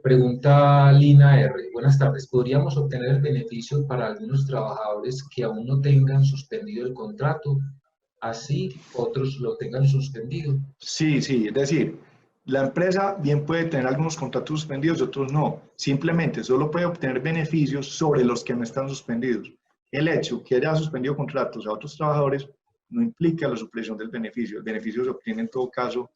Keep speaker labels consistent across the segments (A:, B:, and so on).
A: Pregunta Lina R. Buenas tardes. ¿Podríamos obtener el beneficio para algunos trabajadores que aún no tengan suspendido el contrato? Así otros lo tengan suspendido.
B: Sí, sí, es decir, la empresa bien puede tener algunos contratos suspendidos y otros no. Simplemente solo puede obtener beneficios sobre los que no están suspendidos. El hecho que haya suspendido contratos a otros trabajadores no implica la supresión del beneficio. El beneficio se obtiene en todo caso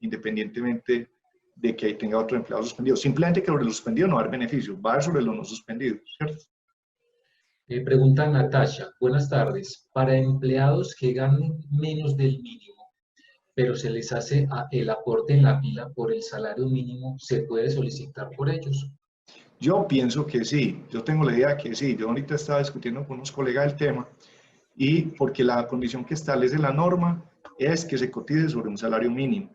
B: independientemente de que tenga otro empleado suspendido. Simplemente que sobre los suspendidos no va a haber beneficio, va a haber sobre los no suspendidos, ¿cierto?
A: Pregunta Natasha. Buenas tardes. Para empleados que ganen menos del mínimo, pero se les hace el aporte en la pila por el salario mínimo, ¿se puede solicitar por ellos?
B: Yo pienso que sí, yo tengo la idea que sí. Yo ahorita estaba discutiendo con unos colegas del tema y porque la condición que establece la norma es que se cotice sobre un salario mínimo.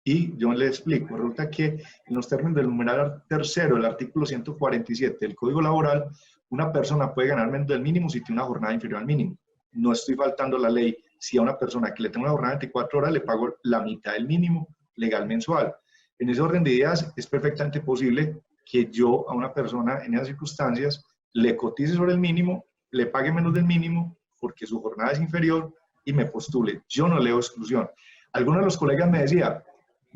B: Y yo le explico, resulta que en los términos del numeral tercero del artículo 147 del Código Laboral, una persona puede ganar menos del mínimo si tiene una jornada inferior al mínimo. No estoy faltando la ley. Si a una persona que le tengo una jornada de 24 horas le pago la mitad del mínimo legal mensual. En ese orden de ideas es perfectamente posible que yo a una persona en esas circunstancias le cotice sobre el mínimo, le pague menos del mínimo porque su jornada es inferior y me postule. Yo no leo exclusión. Algunos de los colegas me decían,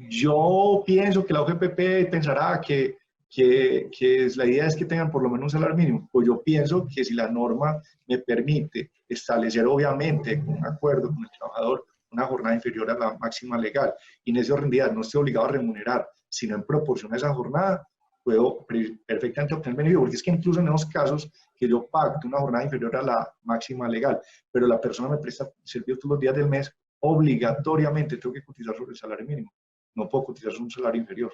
B: yo pienso que la OGPP pensará que la idea es que tengan por lo menos un salario mínimo. Pues yo pienso que si la norma me permite establecer, obviamente, con un acuerdo con el trabajador, una jornada inferior a la máxima legal, y en ese orden de ideas no estoy obligado a remunerar, sino en proporción a esa jornada, puedo perfectamente obtener beneficio, porque es que incluso en esos casos que yo pacto una jornada inferior a la máxima legal, pero la persona me presta servicio todos los días del mes, obligatoriamente tengo que cotizar sobre el salario mínimo. No puedo cotizar sobre un salario inferior.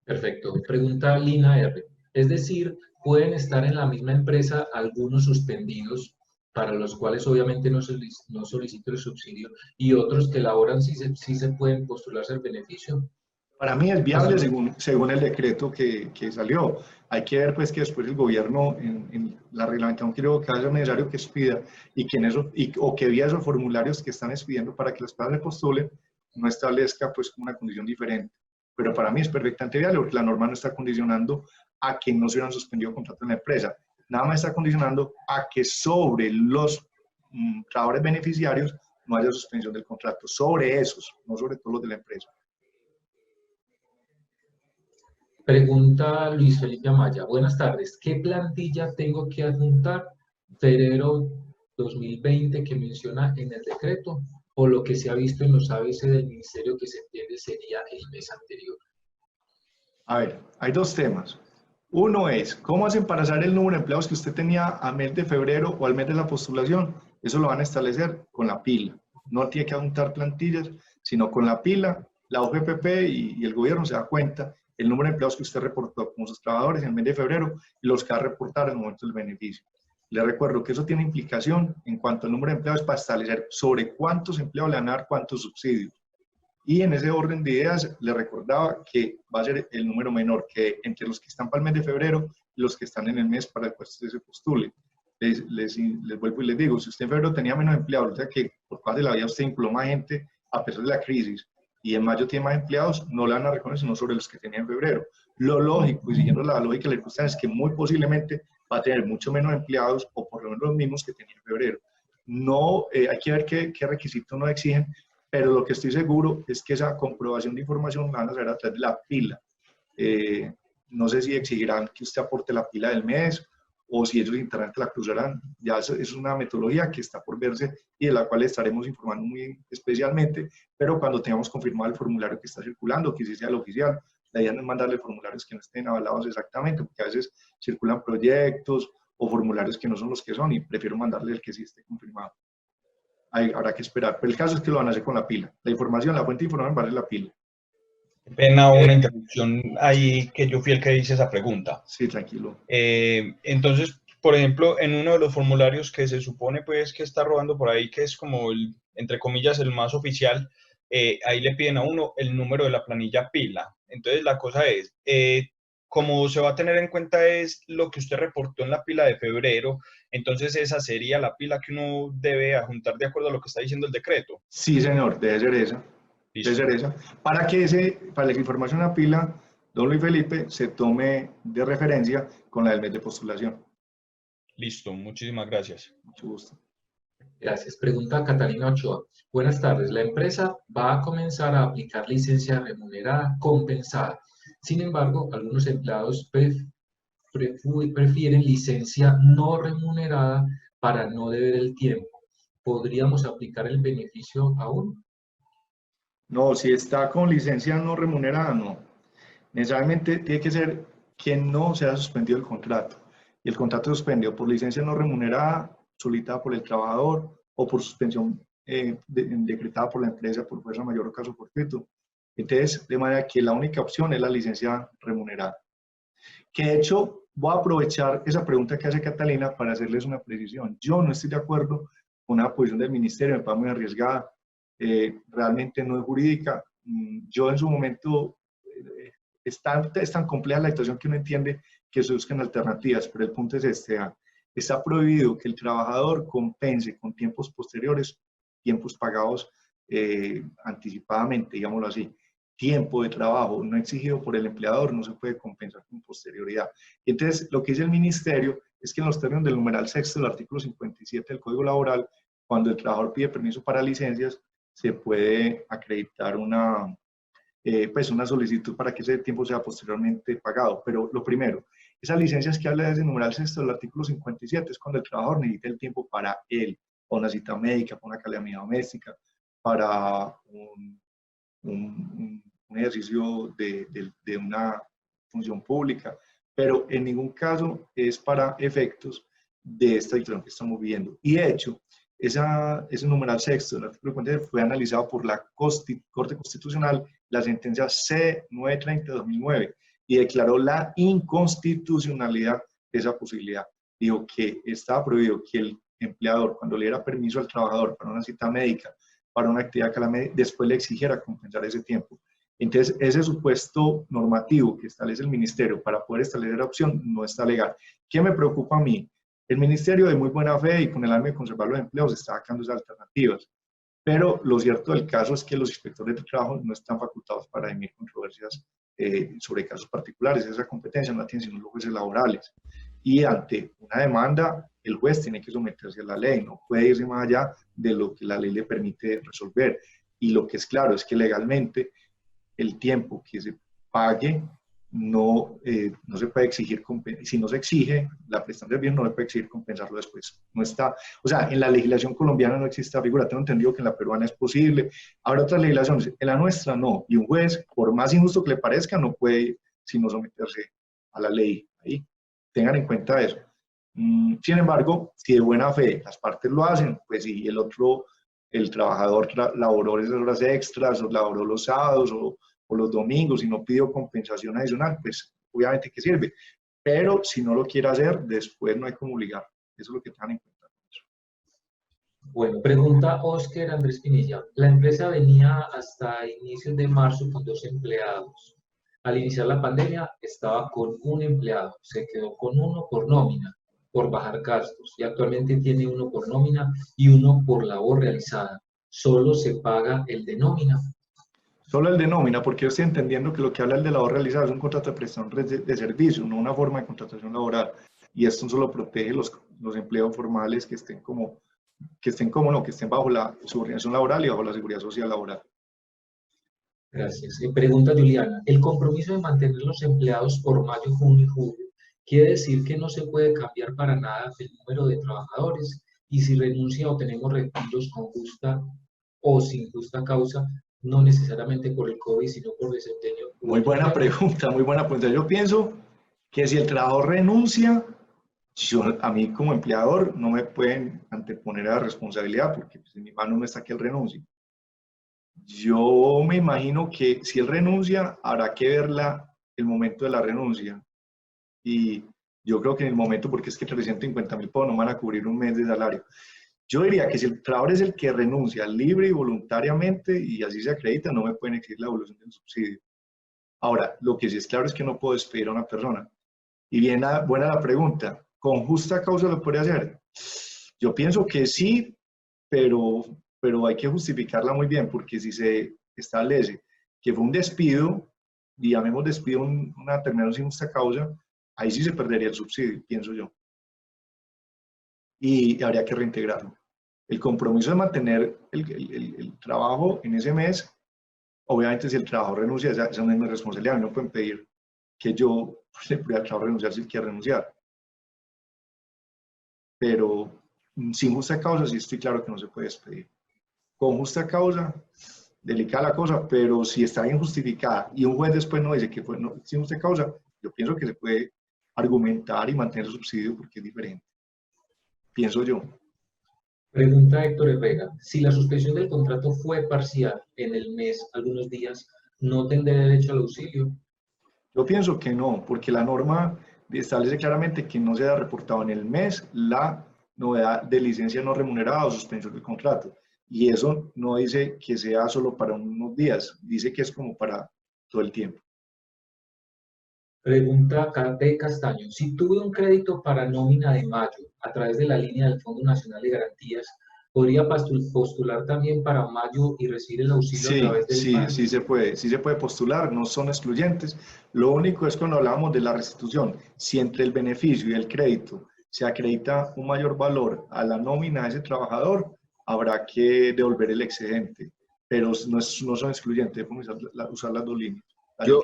A: Perfecto. Pregunta Lina R. Es decir, pueden estar en la misma empresa algunos suspendidos, para los cuales obviamente no solicito el subsidio, y otros que laboran sí se pueden postularse el beneficio.
B: Para mí es
A: Así
B: viable
A: no.
B: según el decreto que salió. Hay que ver pues que después el gobierno en la reglamentación creo que haya necesario que expida y que en eso, o que vía esos formularios que están expidiendo para que las personas le postulen no establezca pues una condición diferente. Pero para mí es perfectamente viable porque la norma no está condicionando a que no se hubieran suspendido contratos en la empresa. Nada más está condicionando a que sobre los trabajadores beneficiarios no haya suspensión del contrato. Sobre esos, no sobre todos los de la empresa.
A: Pregunta Luis Felipe Amaya. Buenas tardes. ¿Qué plantilla tengo que adjuntar? Febrero 2020 que menciona en el decreto o lo que se ha visto en los ABC del ministerio que se entiende sería el mes anterior.
B: A ver, hay dos temas. Uno es, ¿cómo hacen para saber el número de empleados que usted tenía a mes de febrero o al mes de la postulación? Eso lo van a establecer con la pila. No tiene que adjuntar plantillas, sino con la pila, la OGPP y el gobierno se da cuenta el número de empleados que usted reportó como sus trabajadores en el mes de febrero y los que va a reportar en el momento del beneficio. Le recuerdo que eso tiene implicación en cuanto al número de empleados para establecer sobre cuántos empleados le van a dar cuántos subsidios. Y en ese orden de ideas le recordaba que va a ser el número menor que entre los que están para el mes de febrero y los que están en el mes para el cual usted se postule. Les vuelvo y les digo, si usted en febrero tenía menos empleados, o sea que por causa de la vida usted incluyó más gente a pesar de la crisis, y en mayo tiene más empleados, no le van a reconocer sino sobre los que tenía en febrero. Lo lógico, y siguiendo la lógica de la circunstancia, es que muy posiblemente va a tener mucho menos empleados o por lo menos los mismos que tenía en febrero. No, hay que ver qué requisitos nos exigen, pero lo que estoy seguro es que esa comprobación de información la van a hacer a través de la pila. Eh, no sé si exigirán que usted aporte la pila del mes o si ellos internamente la cruzarán. Ya es una metodología que está por verse y de la cual estaremos informando muy especialmente, pero cuando tengamos confirmado el formulario que está circulando, que sí sea el oficial, la idea no es mandarle formularios que no estén avalados exactamente, porque a veces circulan proyectos o formularios que no son los que son y prefiero mandarle el que sí esté confirmado. Habrá que esperar. Pero el caso es que lo van a hacer con la pila. La información, la fuente de información va a ser la pila.
C: Qué pena una interrupción ahí que yo fui el que hice esa pregunta.
B: Sí, tranquilo.
C: Entonces, por ejemplo, en uno de los formularios que se supone pues que está rodando por ahí, que es como el, entre comillas, el más oficial, ahí le piden a uno el número de la planilla pila. Entonces, la cosa es, como se va a tener en cuenta es lo que usted reportó en la pila de febrero, entonces esa sería la pila que uno debe adjuntar de acuerdo a lo que está diciendo el decreto.
B: Sí, señor, debe ser esa. Debe
C: Listo.
B: ser esa. Para que la información en la pila don Luis Felipe se tome de referencia con la del mes de postulación.
C: Listo, muchísimas gracias.
B: Mucho gusto.
A: Gracias. Pregunta Catalina Ochoa. Buenas tardes. La empresa va a comenzar a aplicar licencia remunerada compensada. Sin embargo, algunos empleados prefieren licencia no remunerada para no deber el tiempo. ¿Podríamos aplicar el beneficio aún?
B: No, si está con licencia no remunerada, no. Necesariamente tiene que ser que no se haya suspendido el contrato. Y el contrato suspendido por licencia no remunerada, solicitada por el trabajador o por suspensión decretada por la empresa por fuerza mayor o caso fortuito. Entonces, de manera que la única opción es la licencia remunerada. Que de hecho, voy a aprovechar esa pregunta que hace Catalina para hacerles una precisión. Yo no estoy de acuerdo con una posición del ministerio, me parece muy arriesgada, realmente no es jurídica. Yo en su momento, es tan compleja la situación que uno entiende que se buscan alternativas, pero el punto es este: está prohibido que el trabajador compense con tiempos posteriores, tiempos pagados anticipadamente, digámoslo así. Tiempo de trabajo no exigido por el empleador no se puede compensar con posterioridad. Y entonces, lo que dice el ministerio es que en los términos del numeral sexto del artículo 57 del Código Laboral, cuando el trabajador pide permiso para licencias, se puede acreditar pues una solicitud para que ese tiempo sea posteriormente pagado. Pero lo primero, esas licencias que habla desde el numeral sexto del artículo 57 es cuando el trabajador necesita el tiempo para él, para una cita médica, para una calamidad doméstica, para un ejercicio de una función pública, pero en ningún caso es para efectos de esta situación que estamos viviendo. Y de hecho, ese numeral sexto del artículo 50 fue analizado por la Corte Constitucional, la sentencia C-930-2009, y declaró la inconstitucionalidad de esa posibilidad. Dijo que estaba prohibido que el empleador, cuando le diera permiso al trabajador para una cita médica, para una actividad que después le exigiera compensar ese tiempo. Entonces, ese supuesto normativo que establece el ministerio para poder establecer la opción no está legal. ¿Qué me preocupa a mí? El ministerio, de muy buena fe y con el ánimo de conservar los empleos, está sacando esas alternativas. Pero lo cierto del caso es que los inspectores de trabajo no están facultados para emitir controversias sobre casos particulares. Esa competencia no la tienen sino los jueces laborales. Y ante una demanda, el juez tiene que someterse a la ley, no puede irse más allá de lo que la ley le permite resolver. Y lo que es claro es que legalmente el tiempo que se pague no se puede exigir, si no se exige la prestación del bien, no se puede exigir compensarlo después. No está, o sea, en la legislación colombiana no existe esta figura. Tengo entendido que en la peruana es posible. Habrá otras legislaciones, en la nuestra no. Y un juez, por más injusto que le parezca, no puede sino someterse a la ley. Ahí, tengan en cuenta eso. Sin embargo, si de buena fe las partes lo hacen, pues si el trabajador laboró esas horas extras, o laboró los sábados, o los domingos y no pidió compensación adicional, pues obviamente que sirve. Pero si no lo quiere hacer, después no hay como obligar. Eso es lo que tengan en cuenta.
A: Bueno, pregunta Óscar Andrés Pinilla. La empresa venía hasta inicios de marzo con 2 empleados. Al iniciar la pandemia estaba con un empleado. Se quedó con uno por nómina, por bajar gastos. Y actualmente tiene uno por nómina y uno por labor realizada. Solo se paga el de nómina.
B: Solo el de nómina, porque yo estoy entendiendo que lo que habla el de labor realizada es un contrato de prestación de servicio, no una forma de contratación laboral. Y esto solo protege los empleos formales que estén bajo la subordinación laboral y bajo la seguridad social laboral.
A: Gracias. Pregunta Juliana. El compromiso de mantener los empleados por mayo, junio y julio quiere decir que no se puede cambiar para nada el número de trabajadores, y si renuncia o tenemos retiros con justa o sin justa causa, no necesariamente por el COVID, sino por desempeño.
B: Muy buena pregunta, muy buena pregunta. Yo pienso que si el trabajador renuncia, a mí como empleador no me pueden anteponer a la responsabilidad, porque pues, en mi mano no está que él renuncie. Yo me imagino que si él renuncia, habrá que ver el momento de la renuncia. Y yo creo que en el momento, porque es que 350.000 pesos no van a cubrir un mes de salario. Yo diría que si el trabajador es el que renuncia libre y voluntariamente y así se acredita, no me pueden exigir la devolución del subsidio. Ahora, lo que sí es claro es que no puedo despedir a una persona. Y bien, buena la pregunta. ¿Con justa causa lo puede hacer? Yo pienso que sí, pero hay que justificarla muy bien, porque si se establece que fue un despido y llamemos despido una terminación sin justa causa, ahí sí se perdería el subsidio, pienso yo. Y habría que reintegrarlo. El compromiso de mantener el trabajo en ese mes, obviamente si el trabajador renuncia, esa no es mi responsabilidad, no pueden pedir que yo le pida al trabajador renunciar si él quiere renunciar. Pero sin justa causa sí estoy claro que no se puede despedir. Con justa causa, delicada la cosa, pero si está bien justificada y un juez después no dice que fue sin justa causa, yo pienso que se puede argumentar y mantener el subsidio porque es diferente. Pienso yo.
A: Pregunta Héctor Herrera, si la suspensión del contrato fue parcial en el mes, algunos días, ¿no tendré derecho al auxilio?
B: Yo pienso que no, porque la norma establece claramente que no se ha reportado en el mes la novedad de licencia no remunerada o suspensión del contrato. Y eso no dice que sea solo para unos días, dice que es como para todo el tiempo.
A: Pregunta de Castaño, si tuve un crédito para nómina de mayo a través de la línea del Fondo Nacional de Garantías, ¿podría postular también para mayo y recibir el auxilio a través del FAN?
B: Sí se puede postular, no son excluyentes. Lo único es cuando hablamos de la restitución, si entre el beneficio y el crédito se acredita un mayor valor a la nómina de ese trabajador, habrá que devolver el excedente, pero no son excluyentes, podemos usar las dos líneas.
D: Yo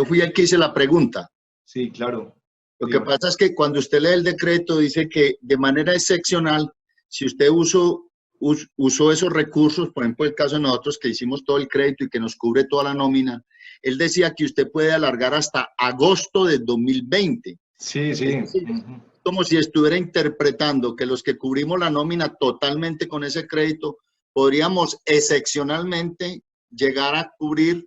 D: fui el que hice la pregunta.
B: Sí, claro.
D: Lo que pasa es que cuando usted lee el decreto dice que de manera excepcional, si usted usó esos recursos, por ejemplo el caso de nosotros que hicimos todo el crédito y que nos cubre toda la nómina, él decía que usted puede alargar hasta agosto de 2020.
B: Sí.
D: Como si estuviera interpretando que los que cubrimos la nómina totalmente con ese crédito, podríamos excepcionalmente llegar a cubrir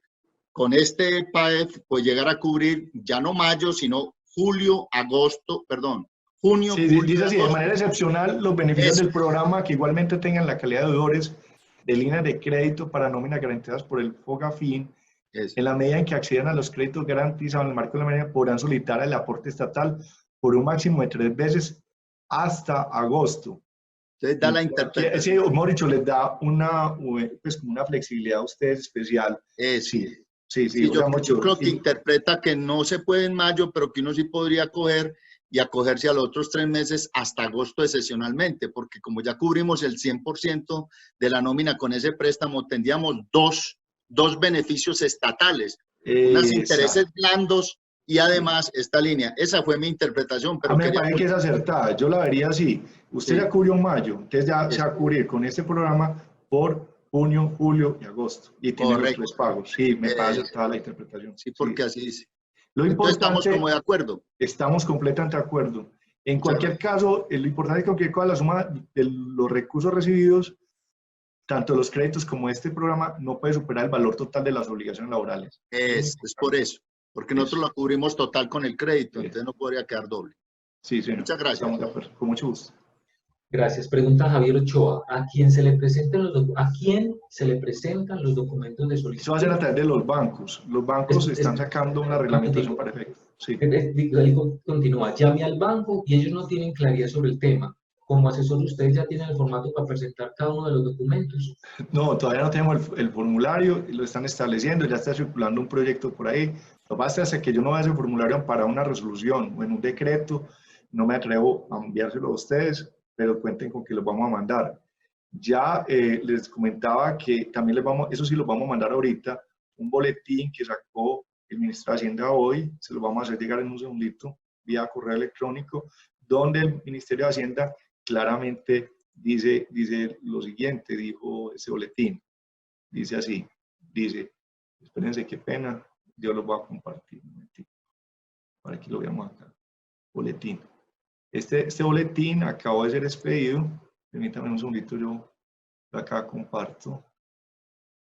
D: con este PAEF, pues llegar a cubrir ya no mayo, sino junio, julio,
B: dice así,
D: agosto.
B: de manera excepcional, los beneficios del programa que igualmente tengan la calidad de deudores de líneas de crédito para nóminas garantizadas por el FOGAFIN, en la medida en que accedan a los créditos garantizados en el marco de la medida, podrán solicitar el aporte estatal por un máximo de 3 veces hasta agosto.
D: Entonces da la interpretación.
B: Sí, Mauricio, les da una flexibilidad a ustedes especial. Sí,
D: yo creo que interpreta que no se puede en mayo, pero que uno sí podría coger y acogerse a los otros 3 meses hasta agosto excepcionalmente, porque como ya cubrimos el 100% de la nómina con ese préstamo, tendríamos dos beneficios estatales, unos intereses blandos y además esta línea. Esa fue mi interpretación. Pero
B: me parece que es acertada, yo la vería así. Usted ya cubrió mayo, entonces ya se va a cubrir con este programa por junio, julio y agosto. Y tiene los 3 pagos. Sí, me parece acertada la interpretación.
D: Sí, porque así dice.
B: Lo
D: Entonces estamos como de acuerdo.
B: Estamos completamente de acuerdo. En cualquier caso, lo importante es que cualquier cosa, la suma de los recursos recibidos, tanto los créditos como este programa, no puede superar el valor total de las obligaciones laborales.
D: Es por eso, porque nosotros lo cubrimos total con el crédito, entonces no podría quedar doble.
B: Sí, señor.
D: Muchas gracias.
B: Estamos de acuerdo, con mucho gusto.
A: Gracias. Pregunta Javier Ochoa, ¿a quién se le presentan los documentos de solicitud?
B: Eso va a ser a través de los bancos. Los bancos están sacando una reglamentación para efecto. Sí.
A: Continúa, llame al banco y ellos no tienen claridad sobre el tema. Como asesor, ¿ustedes ya tienen el formato para presentar cada uno de los documentos?
B: No, todavía no tenemos el formulario, lo están estableciendo, ya está circulando un proyecto por ahí. Lo basta hacer que yo no vea ese formulario para una resolución o en un decreto, no me atrevo a enviárselo a ustedes, pero cuenten con que los vamos a mandar. Ya les comentaba que también eso sí los vamos a mandar ahorita, un boletín que sacó el ministro de Hacienda hoy, se lo vamos a hacer llegar en un segundito, vía correo electrónico, donde el Ministerio de Hacienda claramente dice lo siguiente, dijo ese boletín, dice así, espérense, qué pena, yo lo voy a compartir, un momentito, para que lo veamos acá, boletín. Este boletín acabó de ser expedido, permítanme un segundito, yo acá comparto,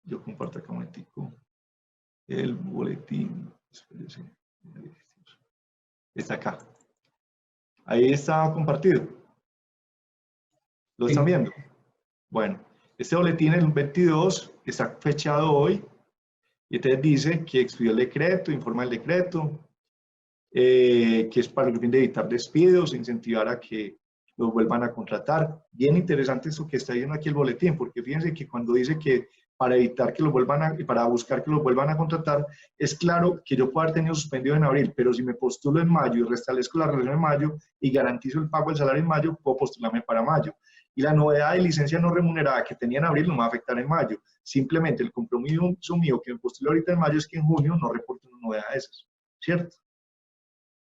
B: yo comparto acá un momentico, el boletín, espérense, está acá, ahí está compartido. ¿Lo están viendo? Bueno, este boletín, el 22, está fechado hoy, y entonces dice que expidió el decreto, informa el decreto, que es para el fin de evitar despidos, incentivar a que los vuelvan a contratar. Bien interesante esto que está diciendo aquí el boletín, porque fíjense que cuando dice que para evitar que los para buscar que los vuelvan a contratar. Es claro que yo puedo haber tenido suspendido en abril, pero si me postulo en mayo y restablezco la relación en mayo y garantizo el pago del salario en mayo, puedo postularme para mayo. Y la novedad de licencia no remunerada que tenía en abril no me va a afectar en mayo. Simplemente el compromiso mío que me postulé ahorita en mayo es que en junio no reporte una novedad de esas, ¿cierto?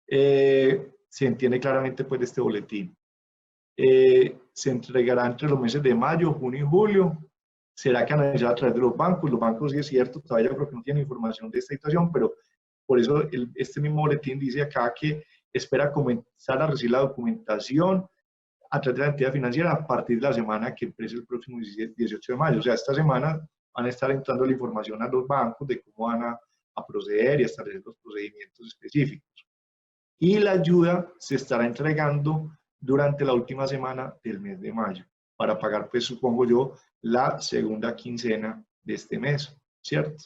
B: Se entiende claramente pues de este boletín. Se entregará entre los meses de mayo, junio y julio. Será canalizado a través de los bancos. Los bancos, sí es cierto, todavía creo que no tienen información de esta situación, pero por eso este mismo boletín dice acá que espera comenzar a recibir la documentación a través de la entidad financiera a partir de la semana que empiece el próximo 18 de mayo. O sea, esta semana van a estar entrando la información a los bancos de cómo van a proceder y a establecer los procedimientos específicos. Y la ayuda se estará entregando durante la última semana del mes de mayo, para pagar, pues supongo yo, la segunda quincena de este mes, ¿cierto?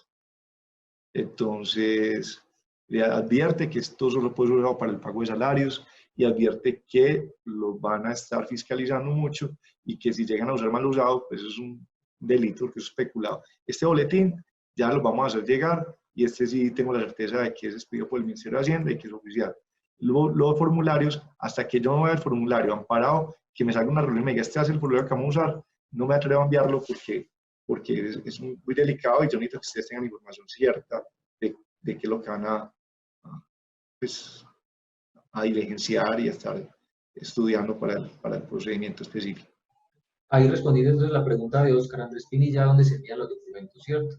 B: Entonces, le advierte que esto solo puede ser usado para el pago de salarios y advierte que los van a estar fiscalizando mucho y que si llegan a usar mal usado, pues es un delito, que es especulado. Este boletín ya lo vamos a hacer llegar y este sí tengo la certeza de que es expedido por el Ministerio de Hacienda y que es oficial. Los formularios, hasta que yo no vea el formulario amparado, que me salga una reunión y me diga, este es el formulario que vamos a usar, no me atrevo a enviarlo porque es muy delicado y yo necesito que ustedes tengan información cierta de qué es lo que van pues, a diligenciar y a estar estudiando para el procedimiento específico.
A: Ahí respondí entonces la pregunta de Oscar Andrés Pinilla, ¿dónde se envían los documentos, cierto?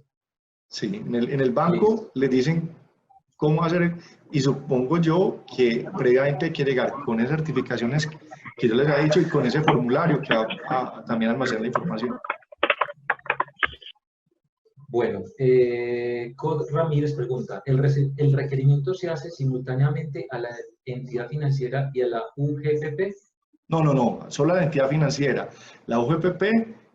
B: Sí, en el banco
A: Listo.
B: les dicen cómo hacer, y supongo yo que previamente hay que llegar con esas certificaciones que yo les había dicho y con ese formulario que va a también almacenar la información.
A: Bueno, Cod Ramírez pregunta, ¿el requerimiento se hace simultáneamente a la entidad financiera y a la UGPP?
B: No, solo la entidad financiera. La UGPP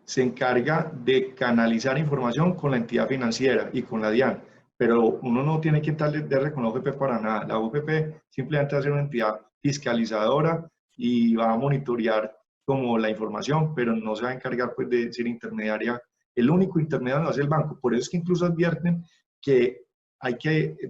B: se encarga de canalizar información con la entidad financiera y con la DIAN, pero uno no tiene que darle con la UGPP para nada. La UGPP simplemente va a ser una entidad fiscalizadora y va a monitorear como la información, pero no se va a encargar pues de ser intermediaria. El único intermediario va a ser el banco. Por eso es que incluso advierten que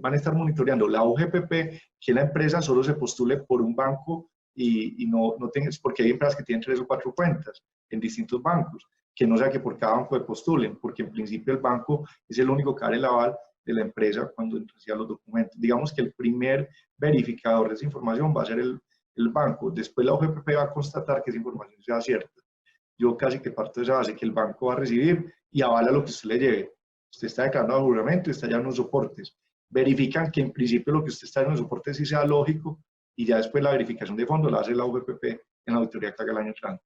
B: van a estar monitoreando la UGPP, que la empresa solo se postule por un banco y no tengas, porque hay empresas que tienen 3 o 4 cuentas en distintos bancos, que no sea que por cada banco se postulen, porque en principio el banco es el único que da el aval de la empresa cuando reciba los documentos. Digamos que el primer verificador de esa información va a ser el banco, después la OGPP va a constatar que esa información sea cierta. Yo casi que parto de esa base que el banco va a recibir y avala lo que usted le lleve. Usted está declarando a juramento y está ya en los soportes. Verifican que en principio lo que usted está en los soportes sí sea lógico y ya después la verificación de fondo la hace la UGPP en la auditoría que haga el año entrante.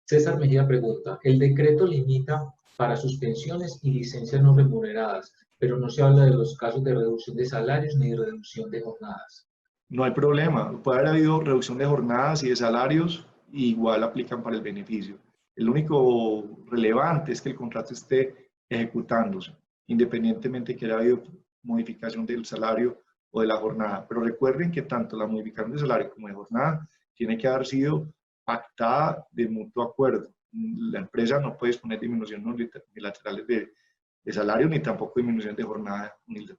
A: César Mejía pregunta, el decreto limita para suspensiones y licencias no remuneradas, pero no se habla de los casos de reducción de salarios ni de reducción de jornadas.
B: No hay problema, puede haber habido reducción de jornadas y de salarios, y igual aplican para el beneficio. El único relevante es que el contrato esté ejecutándose, independientemente de que haya habido modificación del salario o de la jornada. Pero recuerden que tanto la modificación de salario como de jornada tiene que haber sido pactada de mutuo acuerdo. La empresa no puede disponer de disminuciones unilaterales de salario ni tampoco disminución de jornada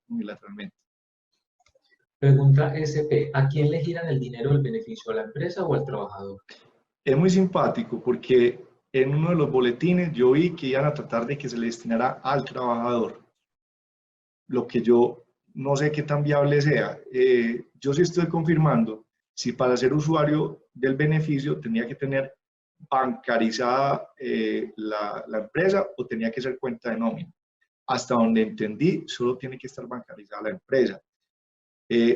B: unilateralmente.
A: Pregunta SP, ¿a quién le giran el dinero del beneficio? ¿A la empresa o al trabajador?
B: Es muy simpático porque en uno de los boletines yo vi que iban a tratar de que se le destinara al trabajador. Lo que yo no sé qué tan viable sea. Yo sí estoy confirmando si para ser usuario del beneficio tenía que tener bancarizada la empresa o tenía que ser cuenta de nómina. Hasta donde entendí, solo tiene que estar bancarizada la empresa.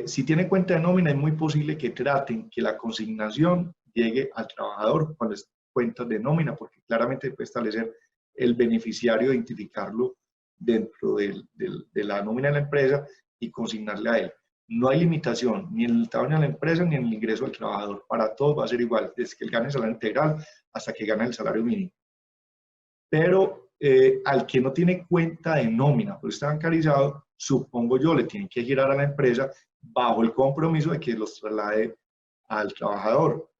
B: Si tiene cuenta de nómina, es muy posible que traten que la consignación llegue al trabajador cuando es cuenta de nómina, porque claramente puede establecer el beneficiario, identificarlo dentro de la nómina de la empresa y consignarle a él. No hay limitación ni en el tamaño de la empresa ni en el ingreso del trabajador. Para todos va a ser igual, desde que él gane el salario integral hasta que gane el salario mínimo. Pero al que no tiene cuenta de nómina, pero está bancarizado, supongo yo, le tienen que girar a la empresa bajo el compromiso de que los traslade al trabajador.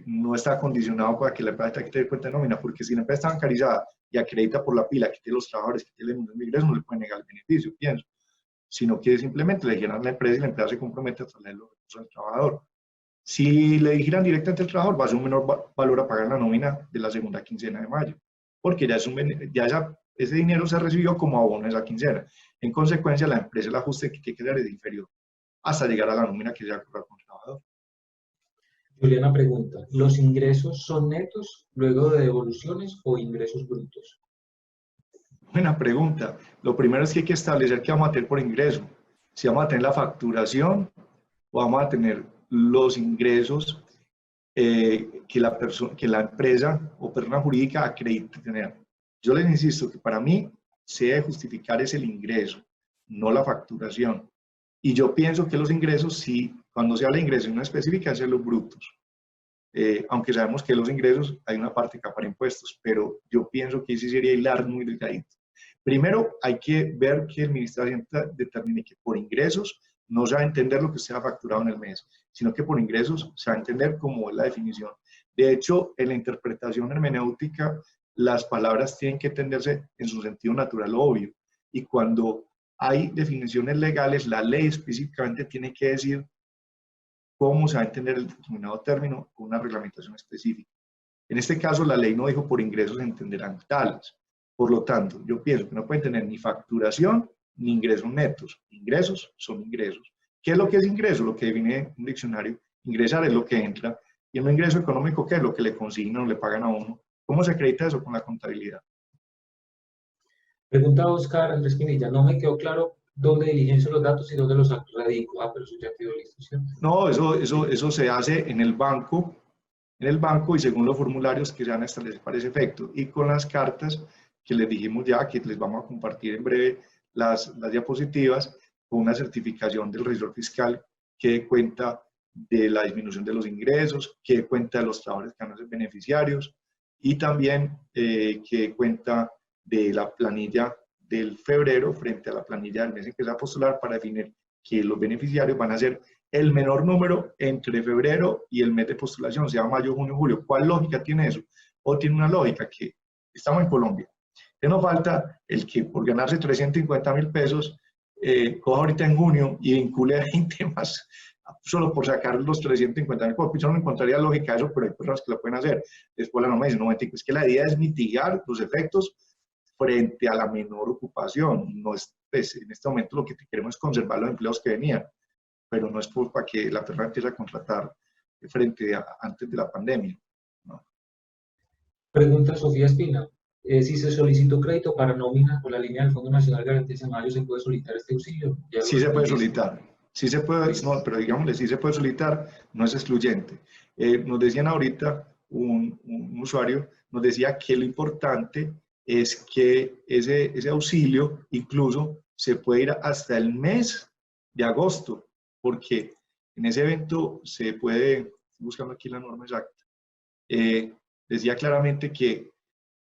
B: No está condicionado para que la empresa tenga que tener cuenta de nómina, porque si la empresa está bancarizada y acredita por la pila que tiene los trabajadores, que tiene el ingreso, no le puede negar el beneficio, pienso, sino que simplemente le dijeran a la empresa y la empresa se compromete a traer los recursos al trabajador. Si le dijeran directamente al trabajador, va a ser un menor valor a pagar la nómina de la segunda quincena de mayo, porque ya, ese dinero se recibió como abono de esa quincena. En consecuencia, la empresa el ajuste que tiene que dar es inferior hasta llegar a la nómina que se acuerda con el trabajador.
A: Juliana pregunta, ¿los ingresos son netos luego de devoluciones o ingresos brutos?
B: Buena pregunta. Lo primero es que hay que establecer qué vamos a tener por ingreso. Si vamos a tener la facturación o vamos a tener los ingresos que la empresa o persona jurídica acredite tener. Yo les insisto que para mí se debe justificar es el ingreso, no la facturación. Y yo pienso que los ingresos, sí, cuando se habla de ingresos en una específica, es los brutos. Aunque sabemos que los ingresos hay una parte que va para impuestos, pero yo pienso que sí sería hilar muy delgadito. Primero, hay que ver que el Ministerio de Hacienda determine que por ingresos no se va a entender lo que usted ha facturado en el mes, sino que por ingresos se va a entender como es la definición. De hecho, en la interpretación hermenéutica, las palabras tienen que entenderse en su sentido natural o obvio. Y cuando hay definiciones legales, la ley específicamente tiene que decir cómo se va a entender el determinado término con una reglamentación específica. En este caso, la ley no dijo por ingresos se entenderán tales. Por lo tanto, yo pienso que no pueden tener ni facturación ni ingresos netos. Ingresos son ingresos. ¿Qué es lo que es ingreso? Lo que define un diccionario. Ingresar es lo que entra. Y un ingreso económico, ¿qué es lo que le consignan o le pagan a uno? ¿Cómo se acredita eso? Con la contabilidad.
A: Pregunta Oscar Andrés Pinilla, no me quedó claro dónde diligencio los datos y dónde los radico. Ah, pero eso ya quedó listo, ¿cierto?
B: No, eso se hace en el banco y según los formularios que se van a establecer para ese efecto. Y con las cartas que les dijimos ya, que les vamos a compartir en breve las diapositivas, con una certificación del registro fiscal que dé cuenta de la disminución de los ingresos, que dé cuenta de los trabajadores que van a ser beneficiarios y también que dé cuenta de la planilla del febrero frente a la planilla del mes en que se va a postular para definir que los beneficiarios van a ser el menor número entre febrero y el mes de postulación, sea mayo, junio, julio. ¿Cuál lógica tiene eso? O tiene una lógica que estamos en Colombia. ¿Qué nos falta? El que por ganarse 350.000 pesos coja ahorita en junio y vincule a 20 más, solo por sacar los 350.000. Pues yo no encontraría lógica eso, pero hay personas que lo pueden hacer. Después la norma dice, no, es que la idea es mitigar los efectos frente a la menor ocupación. No es, pues, en este momento lo que queremos es conservar los empleos que venían, pero no es para que la persona empiece a contratar antes de la pandemia, ¿no?
A: Pregunta Sofía Espina, si se solicitó crédito para nómina por la línea del Fondo Nacional de Garantías en mayo, ¿se puede solicitar este auxilio?
B: Sí se puede solicitar, sí se puede, no, pero digámosle, sí se puede solicitar, no es excluyente. Nos decían ahorita, un usuario nos decía que lo importante es que ese auxilio incluso se puede ir hasta el mes de agosto, porque en ese evento se puede, estoy buscando aquí la norma exacta, decía claramente que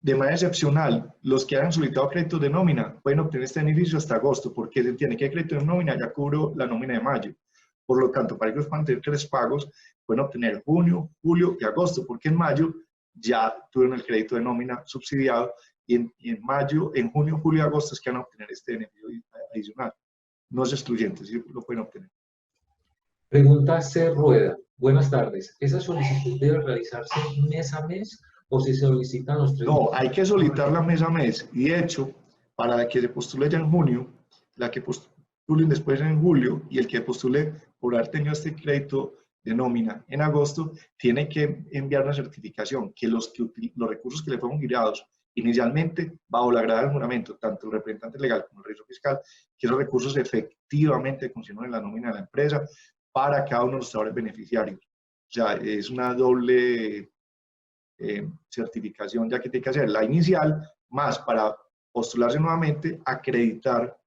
B: de manera excepcional, los que hayan solicitado créditos de nómina pueden obtener este beneficio hasta agosto, porque se entiende que el crédito de nómina ya cubrió la nómina de mayo. Por lo tanto, para que ellos puedan tener 3 pagos, pueden obtener junio, julio y agosto, porque en mayo ya tuvieron el crédito de nómina subsidiado y en mayo, en junio, julio y agosto es que van a obtener este beneficio adicional. No es excluyente, sí lo pueden obtener.
A: Pregunta C. Rueda. Buenas tardes. ¿Esa solicitud debe realizarse mes a mes o se solicitan los 3 meses?
B: No, hay que solicitarla mes a mes. Y de hecho, para la que se postule ya en junio, la que postulen después en julio y el que postule por haber tenido este crédito de nómina en agosto, tiene que enviar una certificación que los recursos que le fueron girados inicialmente bajo la grada del juramento, tanto el representante legal como el registro fiscal, que esos recursos efectivamente consiguieron en la nómina de la empresa para cada uno de los trabajadores beneficiarios. O sea, es una doble certificación ya que tiene que hacer la inicial, más para postularse nuevamente, acreditar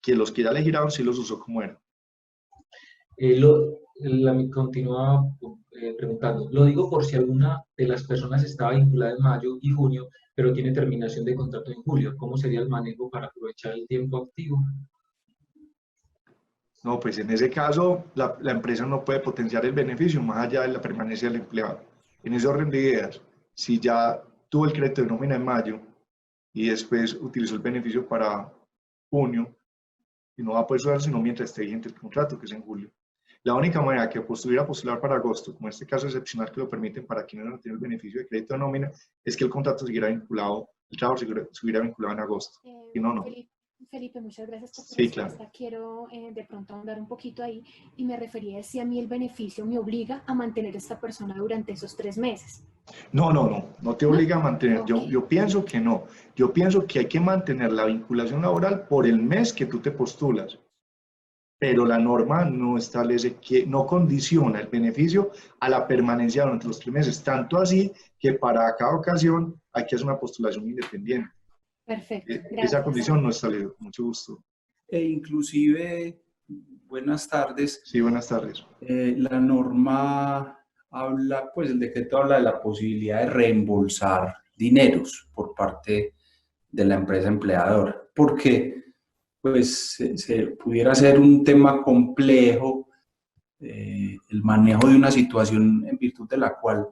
B: que los que ya le giraron sí los usó como eran.
A: Me continúa preguntando, lo digo por si alguna de las personas estaba vinculada en mayo y junio, pero tiene terminación de contrato en julio. ¿Cómo sería el manejo para aprovechar el tiempo activo?
B: No, pues en ese caso la empresa no puede potenciar el beneficio más allá de la permanencia del empleado. En ese orden de ideas, si ya tuvo el crédito de nómina en mayo y después utilizó el beneficio para junio y no va a poder usar sino mientras esté vigente el contrato, que es en julio. La única manera que pudiera postular para agosto, como en este caso excepcional que lo permiten para quienes no tienen el beneficio de crédito de nómina, es que el contrato siguiera vinculado, el trabajo siguiera vinculado en agosto. Y no, no.
E: Felipe, muchas gracias por tu
B: Sí,
E: respuesta.
B: claro.
E: Quiero de pronto ahondar un poquito ahí y me refería a si a mí el beneficio me obliga a mantener a esta persona durante esos 3 meses.
B: No te obliga a mantener.
E: Okay.
B: Yo pienso que no. Yo pienso que hay que mantener la vinculación laboral por el mes que tú te postulas. Pero la norma no establece que, no condiciona el beneficio a la permanencia durante los 3 meses. Tanto así que para cada ocasión hay que hacer una postulación independiente.
E: Perfecto. Gracias.
B: Esa condición no establece. Mucho gusto.
F: E inclusive, buenas tardes.
B: Sí, buenas tardes.
F: La norma habla, pues el decreto habla de la posibilidad de reembolsar dineros por parte de la empresa empleadora, porque pues se pudiera ser un tema complejo el manejo de una situación en virtud de la cual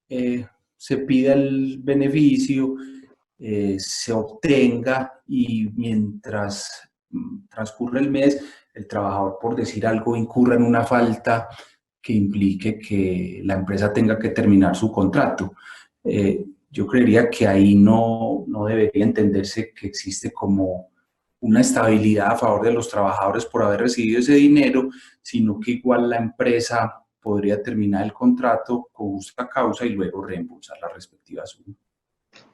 F: se pida el beneficio, se obtenga y mientras transcurre el mes, el trabajador, por decir algo, incurra en una falta que implique que la empresa tenga que terminar su contrato. Yo creería que ahí no debería entenderse que existe como una estabilidad a favor de los trabajadores por haber recibido ese dinero, sino que igual la empresa podría terminar el contrato con justa causa y luego reembolsar la respectiva suma.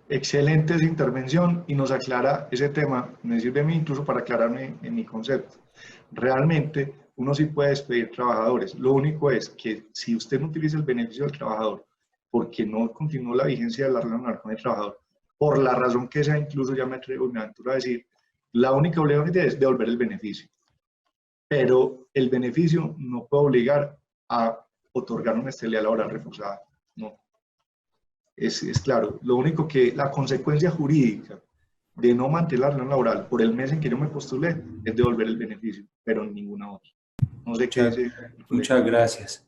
B: Excelente esa intervención y nos aclara ese tema. Me sirve a mí incluso para aclararme en mi concepto. Realmente uno sí puede despedir trabajadores. Lo único es que si usted no utiliza el beneficio del trabajador porque no continuó la vigencia de la relación laboral con el trabajador, por la razón que sea, incluso ya me aventuro a decir, la única obligación que tiene es devolver el beneficio. Pero el beneficio no puede obligar a otorgar una estabilidad laboral reforzada. No. Es claro. Lo único que la consecuencia jurídica de no mantener la relación laboral por el mes en que yo me postulé es devolver el beneficio, pero ninguna otra. No sé qué dice.
F: Muchas gracias.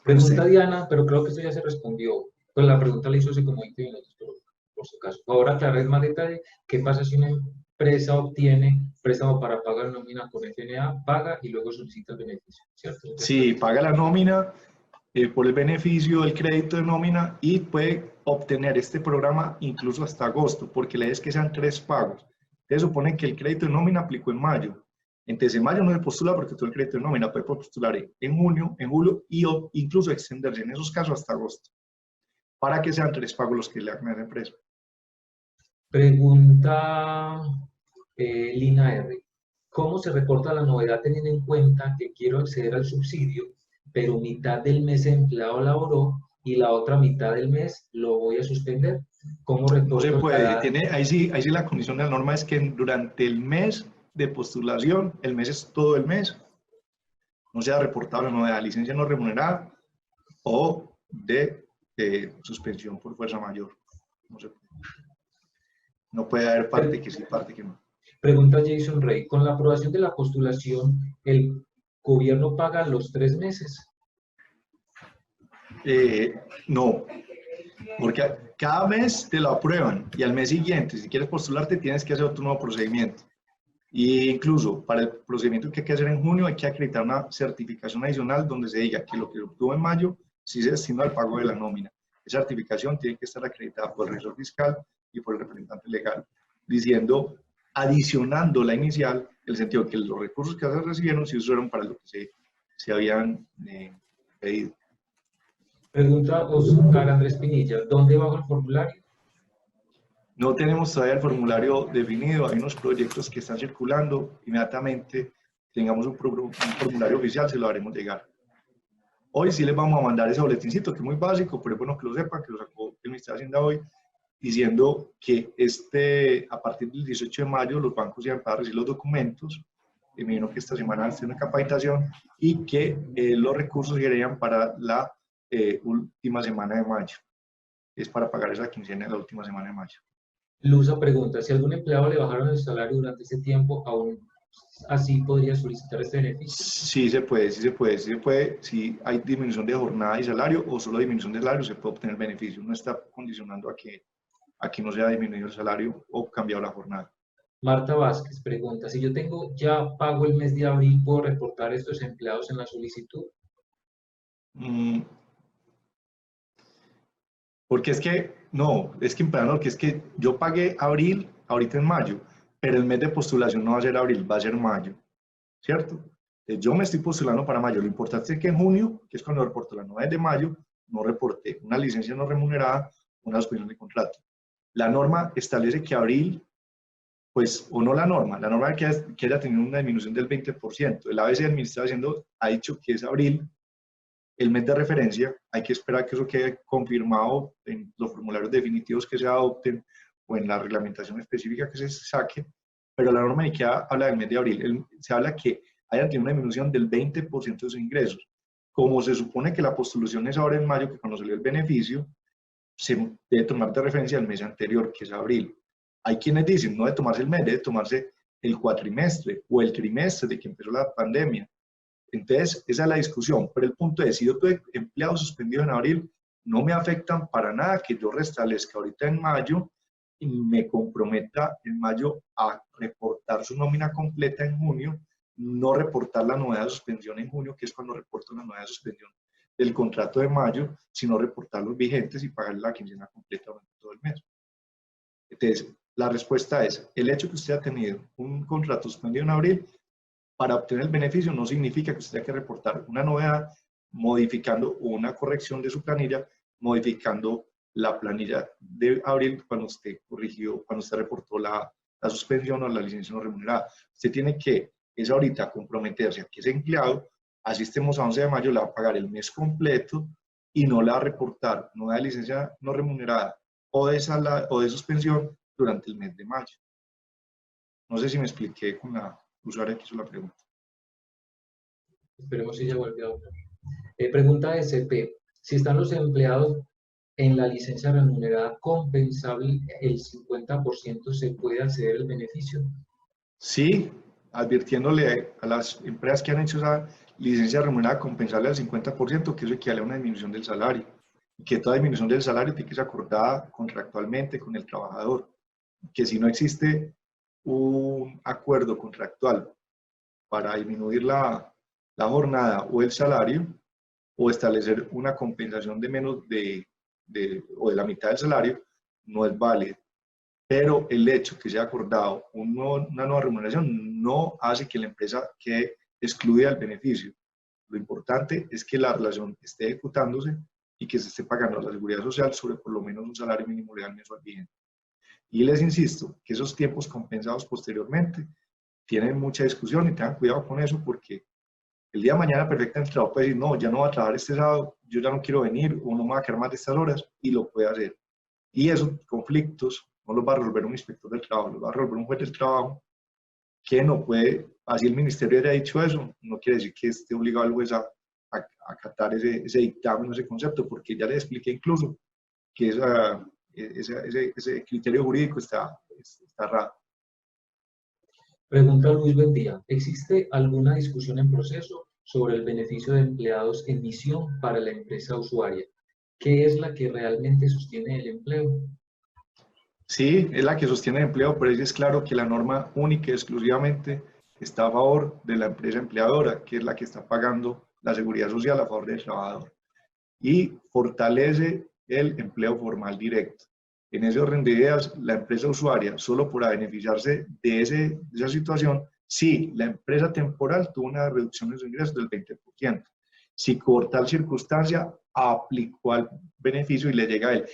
A: Pregunta Diana, pero creo que esto ya se respondió. Pues la pregunta la hizo hace como 20 minutos, pero por su caso. Ahora aclarar más detalle. ¿Qué pasa si una empresa obtiene préstamo para pagar nómina con FNA, paga y luego solicita el beneficio? ¿Cierto?
B: Sí, paga la nómina por el beneficio del crédito de nómina y puede obtener este programa incluso hasta agosto, porque la idea es que sean 3 pagos. Se supone que el crédito de nómina aplicó en mayo. Entonces en mayo no se postula porque todo el crédito de nómina puede postular en junio, en julio y incluso extenderse en esos casos hasta agosto, para que sean 3 pagos los que le hagan a la empresa.
A: Pregunta Lina R. ¿Cómo se reporta la novedad teniendo en cuenta que quiero acceder al subsidio, pero mitad del mes el empleado laboró y la otra mitad del mes lo voy a suspender? ¿Cómo reporto?
B: No se puede. Ahí sí la condición de la norma es que durante el mes de postulación, el mes es todo el mes, no sea reportable la novedad, licencia no remunerada o de suspensión por fuerza mayor. No se puede. No puede haber parte que sí, parte que no.
A: Pregunta Jason Rey, ¿con la aprobación de la postulación, el gobierno paga los 3 meses?
B: No, porque cada mes te lo aprueban y al mes siguiente, si quieres postularte, tienes que hacer otro nuevo procedimiento. Y incluso para el procedimiento que hay que hacer en junio, hay que acreditar una certificación adicional donde se diga que lo que obtuvo en mayo sí se destinó al pago de la nómina. Esa certificación tiene que estar acreditada por el revisor fiscal y por el representante legal, diciendo, adicionando la inicial, el sentido que los recursos que se recibieron sí fueron para lo que se habían pedido.
A: Pregunta Oscar Andrés Pinilla, ¿dónde bajo el formulario?
B: No tenemos todavía el formulario definido, hay unos proyectos que están circulando, inmediatamente tengamos un formulario oficial, se lo haremos llegar. Hoy sí les vamos a mandar ese boletincito, que es muy básico, pero es bueno que lo sepan, que lo sacó el Ministerio de Hacienda hoy, diciendo que a partir del 18 de mayo los bancos ya van a recibir los documentos, me imagino que esta semana van a hacer una capacitación, y que los recursos llegarían para la última semana de mayo. Es para pagar esa quincena de la última semana de mayo.
A: Luza pregunta, si a algún empleado le bajaron el salario durante ese tiempo, ¿aún así podría solicitar este beneficio?
B: Sí se puede. Si hay disminución de jornada y salario o solo disminución de salario, se puede obtener beneficio. No está condicionando a que a que no se haya disminuido el salario o cambiado la jornada.
A: Marta Vázquez pregunta, si yo tengo ya pago el mes de abril, ¿puedo reportar estos empleados en la solicitud?
B: Porque es que, no, es que emperador, que es que yo pagué abril, ahorita en mayo, pero el mes de postulación no va a ser abril, va a ser mayo, ¿cierto? Yo me estoy postulando para mayo, lo importante es que en junio, que es cuando reporto la novena de mayo, no reporté una licencia no remunerada, una suspensión de contrato. La norma establece que abril, pues, o no la norma que haya tenido una disminución del 20%. El ABC del Ministerio de Hacienda ha dicho que es abril, el mes de referencia, hay que esperar que eso quede confirmado en los formularios definitivos que se adopten o en la reglamentación específica que se saque, pero la norma ni queda habla del mes de abril, se habla que hayan tenido una disminución del 20% de sus ingresos. Como se supone que la postulación es ahora en mayo, que cuando salió el beneficio, se debe tomar de referencia el mes anterior, que es abril. Hay quienes dicen, no debe tomarse el mes, debe tomarse el cuatrimestre o el trimestre de que empezó la pandemia. Entonces, esa es la discusión, pero el punto es, si yo tuve empleados suspendidos en abril, no me afectan para nada que yo restablezca ahorita en mayo y me comprometa en mayo a reportar su nómina completa en junio, no reportar la novedad de suspensión en junio, que es cuando reporto la novedad de suspensión del contrato de mayo, sino reportar los vigentes y pagar la quincena completa durante todo el mes. Entonces, la respuesta es, el hecho que usted ha tenido un contrato suspendido en abril, para obtener el beneficio no significa que usted tenga que reportar una novedad modificando una corrección de su planilla, modificando la planilla de abril cuando usted corrigió, cuando usted reportó la suspensión o la licencia no remunerada. Usted tiene que, es ahorita, comprometerse a que ese empleado, así estemos a 11 de mayo, le va a pagar el mes completo y no le va a reportar novedad de licencia no remunerada o de suspensión durante el mes de mayo. No sé si me expliqué con la usuaria que hizo la pregunta.
A: Esperemos si ya volvió a hablar. Pregunta de SP. Si están los empleados en la licencia remunerada compensable, el 50% se puede acceder al beneficio.
B: Sí, advirtiéndole a las empresas que han hecho esa licencia remunerada compensable al 50%, que eso equivale a una disminución del salario. Y que toda disminución del salario tiene que ser acordada contractualmente con el trabajador. Que si no existe un acuerdo contractual para disminuir la jornada o el salario, o establecer una compensación de menos o de la mitad del salario, no es válido. Pero el hecho que se haya acordado una nueva remuneración no hace que la empresa quede excluida del beneficio. Lo importante es que la relación esté ejecutándose y que se esté pagando la seguridad social sobre por lo menos un salario mínimo legal mensual vigente. Y les insisto que esos tiempos compensados posteriormente tienen mucha discusión y tengan cuidado con eso porque el día de mañana perfectamente el trabajo puede decir, no, ya no voy a trabajar este sábado, yo ya no quiero venir o no me voy a quedar más de estas horas y lo puede hacer. Y esos conflictos no los va a resolver un inspector del trabajo, los va a resolver un juez del trabajo que no puede, así el ministerio haya dicho eso, no quiere decir que esté obligado el juez a acatar ese dictamen, ese concepto, porque ya le expliqué incluso que ese criterio jurídico está errado.
A: Pregunta Luis Buendía. ¿Existe alguna discusión en proceso sobre el beneficio de empleados en misión para la empresa usuaria? ¿Qué es la que realmente sostiene el empleo?
B: Sí, es la que sostiene el empleo, pero es claro que la norma única y exclusivamente está a favor de la empresa empleadora, que es la que está pagando la seguridad social a favor del trabajador. Y fortalece el empleo formal directo. En ese orden de ideas, la empresa usuaria solo podrá beneficiarse de esa situación si la empresa temporal tuvo una reducción de sus ingresos del 20%. Si por tal circunstancia aplicó al beneficio y le llega a él.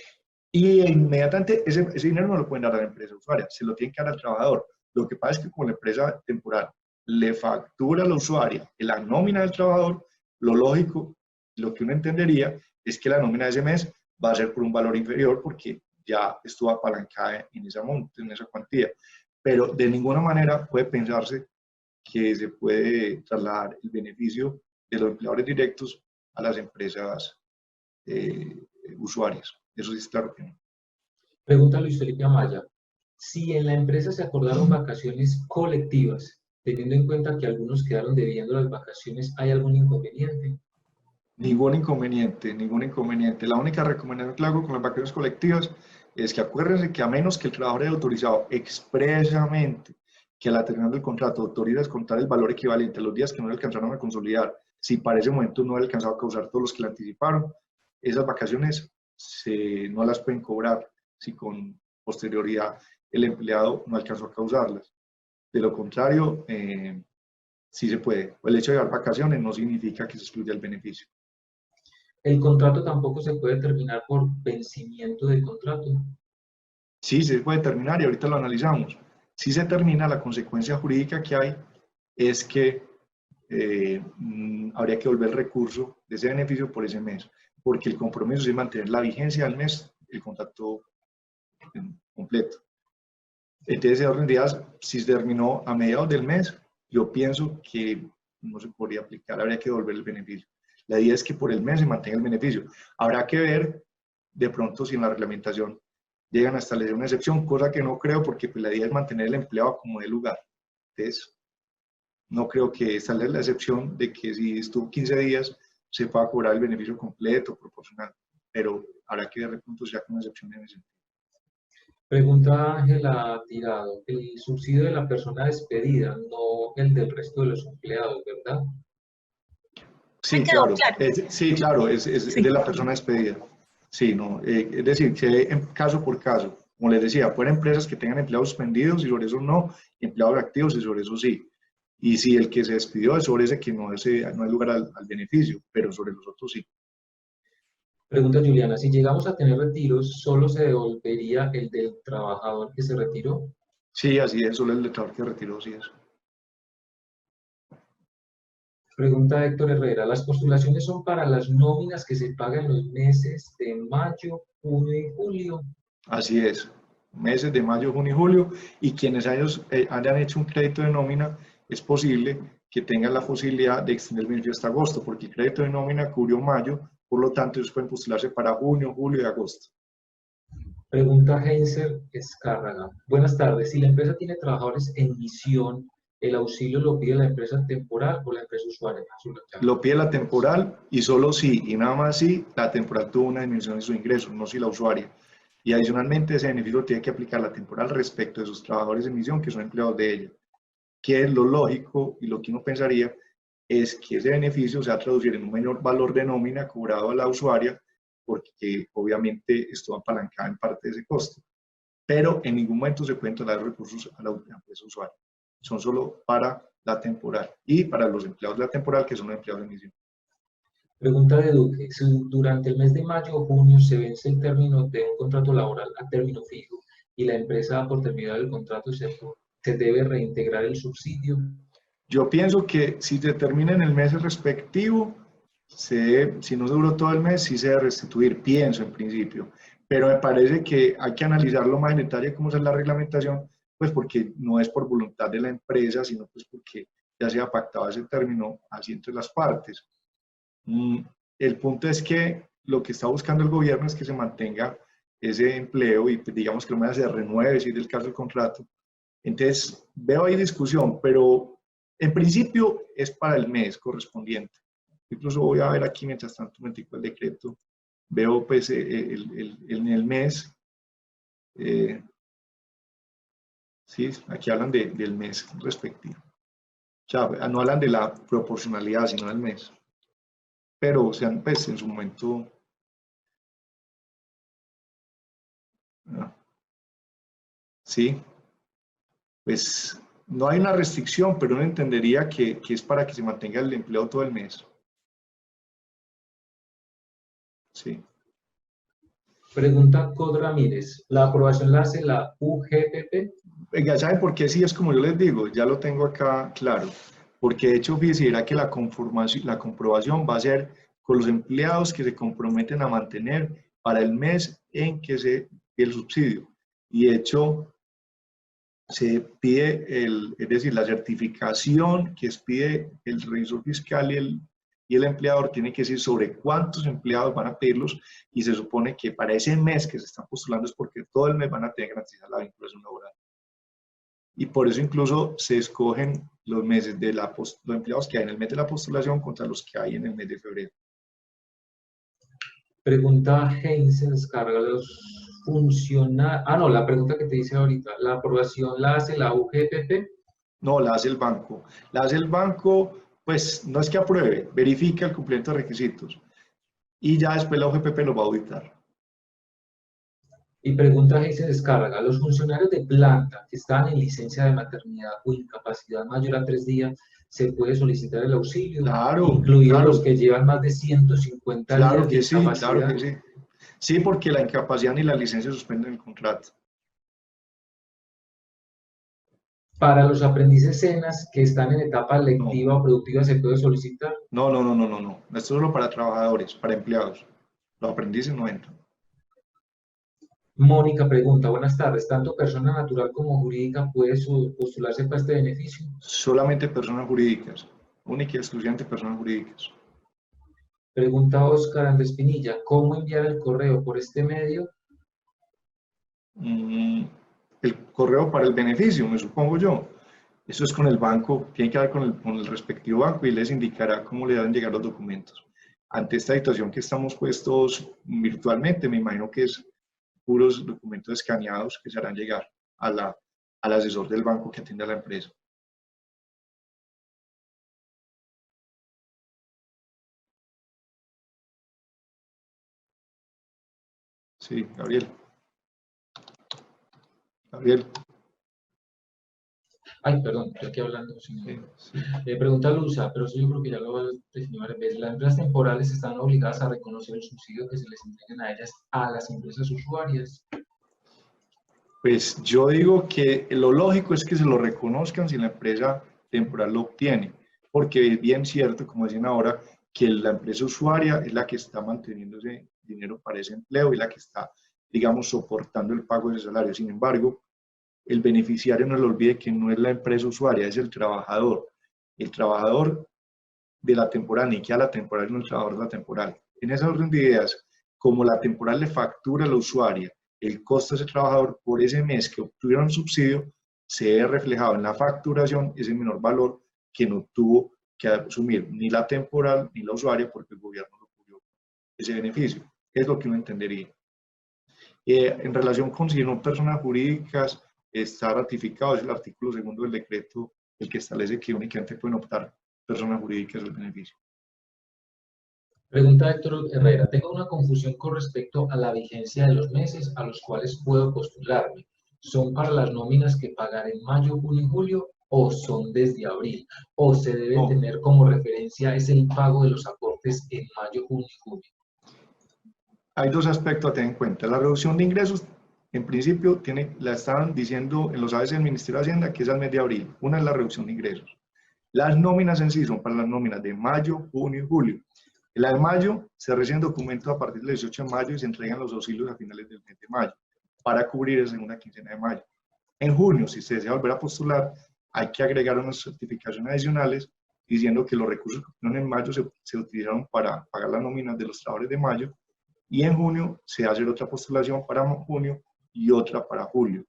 B: Y inmediatamente ese dinero no lo pueden dar a la empresa usuaria, se lo tienen que dar al trabajador. Lo que pasa es que como la empresa temporal le factura a la usuaria la nómina del trabajador, lo lógico, lo que uno entendería es que la nómina de ese mes va a ser por un valor inferior porque ya estuvo apalancada en esa cuantía. Pero de ninguna manera puede pensarse que se puede trasladar el beneficio de los empleadores directos a las empresas usuarias. Eso sí es claro que no.
A: Pregunta Luis Felipe Amaya. Si en la empresa se acordaron vacaciones colectivas, teniendo en cuenta que algunos quedaron debiendo las vacaciones, ¿hay algún inconveniente?
B: Ningún inconveniente, ningún inconveniente. La única recomendación que hago con las vacaciones colectivas es que acuérdense que a menos que el trabajador haya autorizado expresamente que a la terminación del contrato autoriza descontar el valor equivalente a los días que no le alcanzaron a consolidar, si para ese momento no le alcanzado a causar todos los que le anticiparon, esas vacaciones no las pueden cobrar si con posterioridad el empleado no alcanzó a causarlas. De lo contrario, sí se puede. El hecho de dar vacaciones no significa que se excluya el beneficio.
A: ¿El contrato tampoco se puede terminar por vencimiento del contrato?
B: Sí, se puede terminar y ahorita lo analizamos. Si se termina, la consecuencia jurídica que hay es que habría que volver el recurso de ese beneficio por ese mes, porque el compromiso es mantener la vigencia del mes, el contrato completo. Entonces, ese orden de días, si se terminó a mediados del mes, yo pienso que no se podría aplicar, habría que devolver el beneficio. La idea es que por el mes se mantenga el beneficio. Habrá que ver de pronto si en la reglamentación llegan a establecer una excepción, cosa que no creo, porque pues, la idea es mantener el empleado como de lugar. Entonces, no creo que establezca la excepción de que si estuvo 15 días se pueda cobrar el beneficio completo, proporcional, pero habrá que ver de pronto si hay una excepción en ese sentido.
A: Pregunta Ángela Tirado, el subsidio de la persona despedida, no el del resto de los empleados, ¿verdad?
B: Sí, claro, es de la persona despedida. Sí, no, es decir, que caso por caso, como les decía, pueden empresas que tengan empleados suspendidos y sobre eso no, empleados activos y sobre eso sí. Y si el que se despidió es sobre ese que no hay lugar al beneficio, pero sobre los otros sí.
A: Pregunta Juliana, si llegamos a tener retiros, ¿solo se devolvería el del trabajador que se retiró?
B: Sí, así es, solo el del trabajador que retiró, sí es.
A: Pregunta Héctor Herrera, ¿las postulaciones son para las nóminas que se pagan en los meses de mayo, junio y julio?
B: Así es, meses de mayo, junio y julio, y quienes hayan hecho un crédito de nómina, es posible que tengan la posibilidad de extender el beneficio hasta agosto, porque el crédito de nómina cubrió mayo, por lo tanto ellos pueden postularse para junio, julio y agosto.
A: Pregunta Heinzer Escárraga, buenas tardes, si la empresa tiene trabajadores en misión, ¿el auxilio lo pide la empresa temporal o la empresa usuaria?
B: Lo pide la temporal y solo si, y nada más si, la temporal tuvo una disminución de sus ingresos, no si la usuaria. Y adicionalmente ese beneficio tiene que aplicar la temporal respecto de sus trabajadores en misión que son empleados de ella. Que es lo lógico y lo que uno pensaría es que ese beneficio se va a traducir en un menor valor de nómina cobrado a la usuaria, porque obviamente esto va apalancado en parte de ese costo. Pero en ningún momento se pueden trasladar recursos a la empresa usuaria. Son solo para la temporal y para los empleados de la temporal, que son los empleados de misión.
A: Pregunta de Duque, si durante el mes de mayo o junio se vence el término de un contrato laboral a término fijo y la empresa por terminar el contrato se debe reintegrar el subsidio.
B: Yo pienso que si se termina en el mes respectivo, si no se duró todo el mes, sí se debe restituir, pienso en principio. Pero me parece que hay que analizarlo más en detalle cómo es la reglamentación, pues porque no es por voluntad de la empresa, sino pues porque ya se ha pactado ese término así entre las partes. El punto es que lo que está buscando el gobierno es que se mantenga ese empleo y pues, digamos que no se renueve, si es el caso del contrato. Entonces, veo ahí discusión, pero en principio es para el mes correspondiente. Incluso voy a ver aquí, mientras tanto, el decreto. Veo pues en el mes, sí, aquí hablan del mes respectivo. O sea, no hablan de la proporcionalidad, sino del mes. Pero, o sea, pues en su momento... sí, pues no hay una restricción, pero uno entendería que es para que se mantenga el empleo todo el mes. Sí.
A: Pregunta Cod Ramírez, ¿la aprobación la hace la UGPP?
B: Ya saben por qué sí es como yo les digo, ya lo tengo acá claro. Porque de hecho, fíjense, era que la comprobación va a ser con los empleados que se comprometen a mantener para el mes en que se el subsidio. Y de hecho, se pide, es decir, la certificación que pide el revisor fiscal y el empleador tiene que decir sobre cuántos empleados van a pedirlos y se supone que para ese mes que se están postulando es porque todo el mes van a tener garantizada la vinculación laboral. Y por eso incluso se escogen los meses de los empleados que hay en el mes de la postulación contra los que hay en el mes de febrero.
A: Pregunta Heinz, descarga, ¿los funcionarios, no, la pregunta que te hice ahorita, ¿la aprobación la hace la UGPP?
B: No, la hace el banco. La hace el banco, pues no es que apruebe, verifica el cumplimiento de requisitos y ya después la UGPP lo va a auditar.
A: Y pregunta Jason Descarga, ¿los funcionarios de planta que están en licencia de maternidad o incapacidad mayor a 3 días, se puede solicitar el auxilio?
B: Claro,
A: Incluidos
B: claro.
A: los que llevan más de 150
B: Claro
A: días de
B: que sí,
A: incapacidad.
B: claro que sí. Sí, porque la incapacidad ni la licencia suspenden el contrato.
A: Para los aprendices SENAS que están en etapa lectiva o productiva, ¿se puede solicitar?
B: No. Esto es solo para trabajadores, para empleados. Los aprendices no entran.
A: Mónica pregunta, buenas tardes, ¿tanto persona natural como jurídica puede postularse para este beneficio?
B: Solamente personas jurídicas, única y exclusivamente personas jurídicas.
A: Pregunta Óscar Andrés Pinilla, ¿cómo enviar el correo por este medio?
B: El correo para el beneficio, me supongo yo. Eso es con el banco, tiene que hablar con el respectivo banco y les indicará cómo le deben llegar los documentos. Ante esta situación que estamos puestos virtualmente, me imagino que es puros documentos escaneados que se harán llegar al asesor del banco que atiende a la empresa. Sí, Gabriel.
A: Ay, perdón, estoy aquí hablando.
B: Sí.
A: Pregunta Luza, pero eso yo creo que ya lo definí varias veces. ¿Las empresas temporales están obligadas a reconocer el subsidio que se les entreguen a ellas, a las empresas usuarias?
B: Pues yo digo que lo lógico es que se lo reconozcan si la empresa temporal lo obtiene, porque es bien cierto, como dicen ahora, que la empresa usuaria es la que está manteniendo ese dinero para ese empleo y la que está, digamos, soportando el pago de ese salario. Sin embargo, el beneficiario no le olvide que no es la empresa usuaria, es el trabajador. El trabajador de la temporal, ni que a la temporal, no el trabajador de la temporal. En esa orden de ideas, como la temporal le factura a la usuaria el costo de ese trabajador por ese mes que obtuvieron subsidio, se ve reflejado en la facturación ese menor valor que no tuvo que asumir ni la temporal ni la usuaria porque el gobierno lo cubrió ese beneficio. Es lo que uno entendería. En relación con si no personas jurídicas, está ratificado, es el artículo 2 del decreto el que establece que únicamente pueden optar personas jurídicas del beneficio.
A: Pregunta Héctor Herrera, tengo una confusión con respecto a la vigencia de los meses a los cuales puedo postularme. ¿Son para las nóminas que pagaré en mayo, junio y julio o son desde abril? ¿O se debe tener como referencia es el pago de los aportes en mayo, junio y julio?
B: Hay dos aspectos a tener en cuenta. La reducción de ingresos, en principio, la estaban diciendo en los ABC del Ministerio de Hacienda que es al mes de abril. Una es la reducción de ingresos. Las nóminas en sí son para las nóminas de mayo, junio y julio. La de mayo se reciben documentos a partir del 18 de mayo y se entregan los auxilios a finales del mes de mayo para cubrir la segunda quincena de mayo. En junio, si se desea volver a postular, hay que agregar unas certificaciones adicionales diciendo que los recursos que obtuvieron en mayo se utilizaron para pagar las nóminas de los trabajadores de mayo y en junio se hace otra postulación para junio y otra para julio.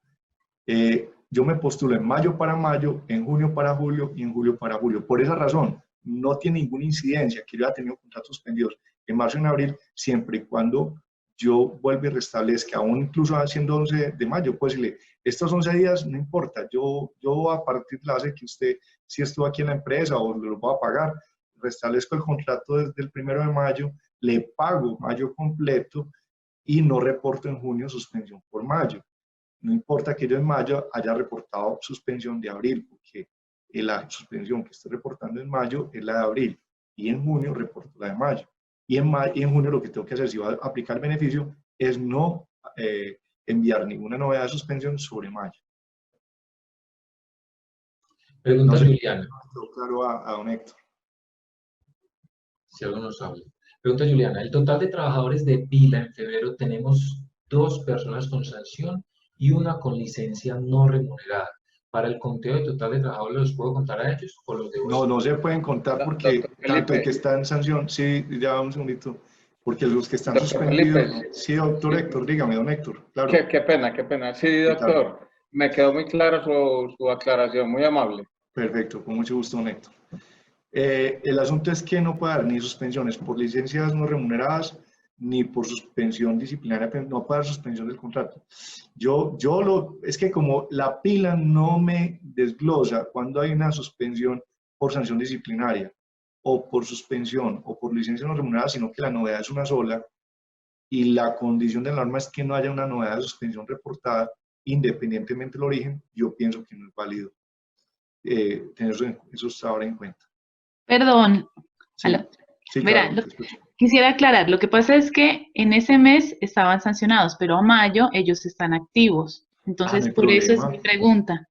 B: Yo me postulo en mayo para mayo, en junio para julio y en julio para julio. Por esa razón, no tiene ninguna incidencia que yo haya tenido contratos suspendidos en marzo y en abril, siempre y cuando yo vuelva y restablezca, aún incluso haciendo 11 de mayo, pues decirle, estos 11 días no importa, yo a partir de la base que usted, si estuvo aquí en la empresa o lo va a pagar, restablezco el contrato desde el 1 de mayo, le pago mayo completo y no reporto en junio suspensión por mayo. No importa que yo en mayo haya reportado suspensión de abril, porque la suspensión que estoy reportando en mayo es la de abril y en junio reporto la de mayo. Y en junio lo que tengo que hacer si va a aplicar el beneficio es no enviar ninguna novedad de suspensión sobre mayo.
A: Pregunta
B: no sé,
A: Juliana.
B: Claro a don Héctor.
A: Si algo nos habla. Pregunta Juliana, el total de trabajadores de pila en febrero tenemos 2 personas con sanción y una con licencia no remunerada. ¿Para el conteo de total de trabajadores los puedo contar a ellos o los debo?
B: No se pueden contar porque tanto el que está en sanción, sí, ya un segundito, porque los que están suspendidos,
G: Felipe,
B: sí, doctor Héctor, dígame, don Héctor, claro.
G: Qué pena. Sí, doctor, me quedó muy clara su aclaración, muy amable.
B: Perfecto, con mucho gusto, don Héctor. El asunto es que no puede dar ni suspensiones por licencias no remuneradas ni por suspensión disciplinaria, no puede haber suspensión del contrato. Es que como la pila no me desglosa cuando hay una suspensión por sanción disciplinaria, o por suspensión, o por licencia no remunerada, sino que la novedad es una sola, y la condición de la norma es que no haya una novedad de suspensión reportada, independientemente del origen, yo pienso que no es válido tener eso ahora en cuenta.
H: Perdón.
B: Sí,
H: Aló.
B: sí,
H: Verá,
B: claro, te escucho.
H: quisiera aclarar, lo que pasa es que en ese mes estaban sancionados, pero a mayo ellos están activos.
B: No
H: Entonces,
B: hay
H: por eso es
B: problema.
H: mi pregunta.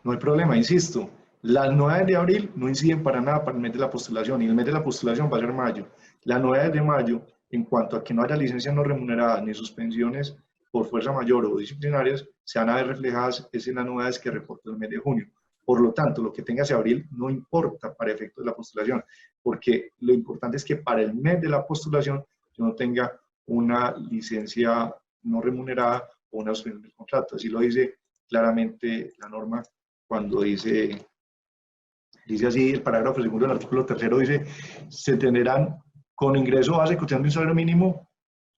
B: No hay problema, insisto. Las novedades de abril no inciden para nada para el mes de la postulación, y el mes de la postulación va a ser mayo. Las novedades de mayo, en cuanto a que no haya licencias no remuneradas ni suspensiones por fuerza mayor o disciplinarias, se van a ver reflejadas en las novedades que reporta el mes de junio. Por lo tanto, lo que tenga ese abril no importa para efectos de la postulación, porque lo importante es que para el mes de la postulación yo no tenga una licencia no remunerada o una suspensión del contrato. Así lo dice claramente la norma cuando dice así, el parágrafo segundo del artículo tercero dice, se tendrán con ingreso base cotizando un salario mínimo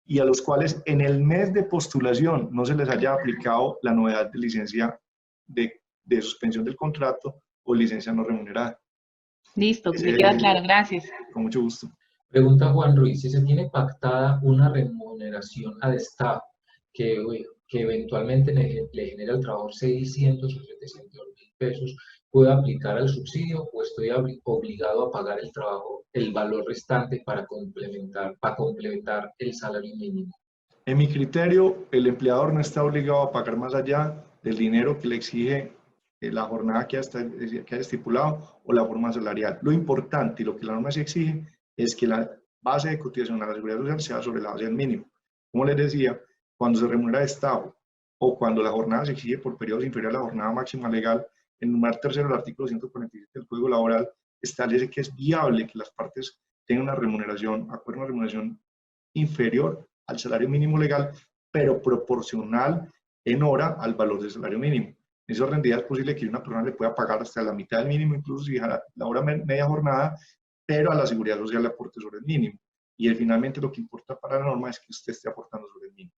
B: y a los cuales en el mes de postulación no se les haya aplicado la novedad de licencia de suspensión del contrato o licencia no remunerada.
H: Listo, me queda claro, gracias.
B: Con mucho gusto.
A: Pregunta Juan Ruiz, si se tiene pactada una remuneración a destajo que eventualmente le genera al trabajador 600 o 700.000 pesos, ¿puedo aplicar al subsidio o estoy obligado a pagar el valor restante para complementar el salario mínimo?
B: En mi criterio, el empleador no está obligado a pagar más allá del dinero que le exige la jornada que haya estipulado o la forma salarial. Lo importante y lo que la norma se exige es que la base de cotización a la seguridad social sea sobre la base del mínimo. Como les decía, cuando se remunera de estado o cuando la jornada se exige por periodos inferiores a la jornada máxima legal, en el numeral tercero del artículo 147 del Código Laboral establece que es viable que las partes tengan una remuneración, acuerden una remuneración inferior al salario mínimo legal, pero proporcional en hora al valor del salario mínimo. En ese orden de ideas es posible que una persona le pueda pagar hasta la mitad del mínimo, incluso si deja la hora media jornada, pero a la seguridad social le aporte sobre el mínimo. Y finalmente lo que importa para la norma es que usted esté aportando sobre el mínimo.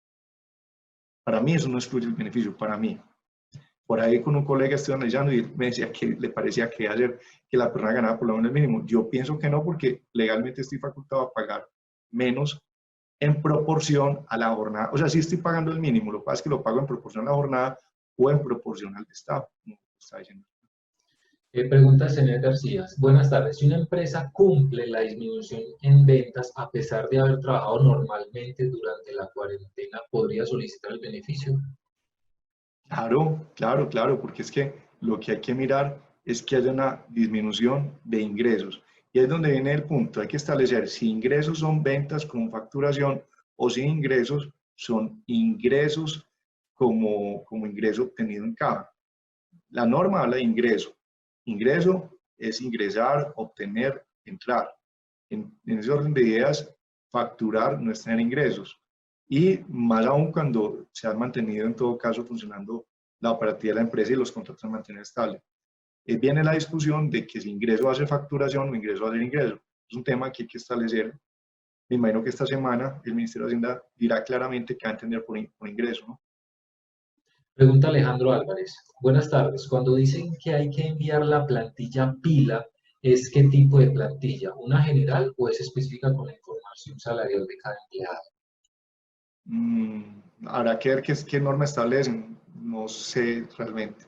B: Para mí eso no excluye el beneficio, para mí. Por ahí con un colega estoy analizando y me decía que le parecía que hacer que la persona ganara por lo menos el mínimo. Yo pienso que no, porque legalmente estoy facultado a pagar menos en proporción a la jornada. O sea, sí estoy pagando el mínimo, lo que pasa es que lo pago en proporción a la jornada o en proporción al estado, como está diciendo.
A: Pregunta señor García. Buenas tardes. Si una empresa cumple la disminución en ventas a pesar de haber trabajado normalmente durante la cuarentena, ¿podría solicitar el beneficio?
B: Claro, claro, claro, porque es que lo que hay que mirar es que haya una disminución de ingresos. Y es donde viene el punto. Hay que establecer si ingresos son ventas con facturación o si ingresos son ingresos como ingreso obtenido en caja. La norma habla de ingreso. Ingreso es ingresar, obtener, entrar. En ese orden de ideas, facturar no es tener ingresos. Y más aún cuando se ha mantenido en todo caso funcionando la operatividad de la empresa y los contratos se mantienen estables. Viene la discusión de que si ingreso hace facturación o ingreso hace ingreso. Es un tema que hay que establecer. Me imagino que esta semana el Ministerio de Hacienda dirá claramente qué va a entender por ingreso, ¿no?
A: Pregunta Alejandro Álvarez. Buenas tardes. Cuando dicen que hay que enviar la plantilla pila, ¿es qué tipo de plantilla? ¿Una general o es específica con la información salarial de cada empleado?
B: Habrá que ver qué norma establecen. No sé realmente.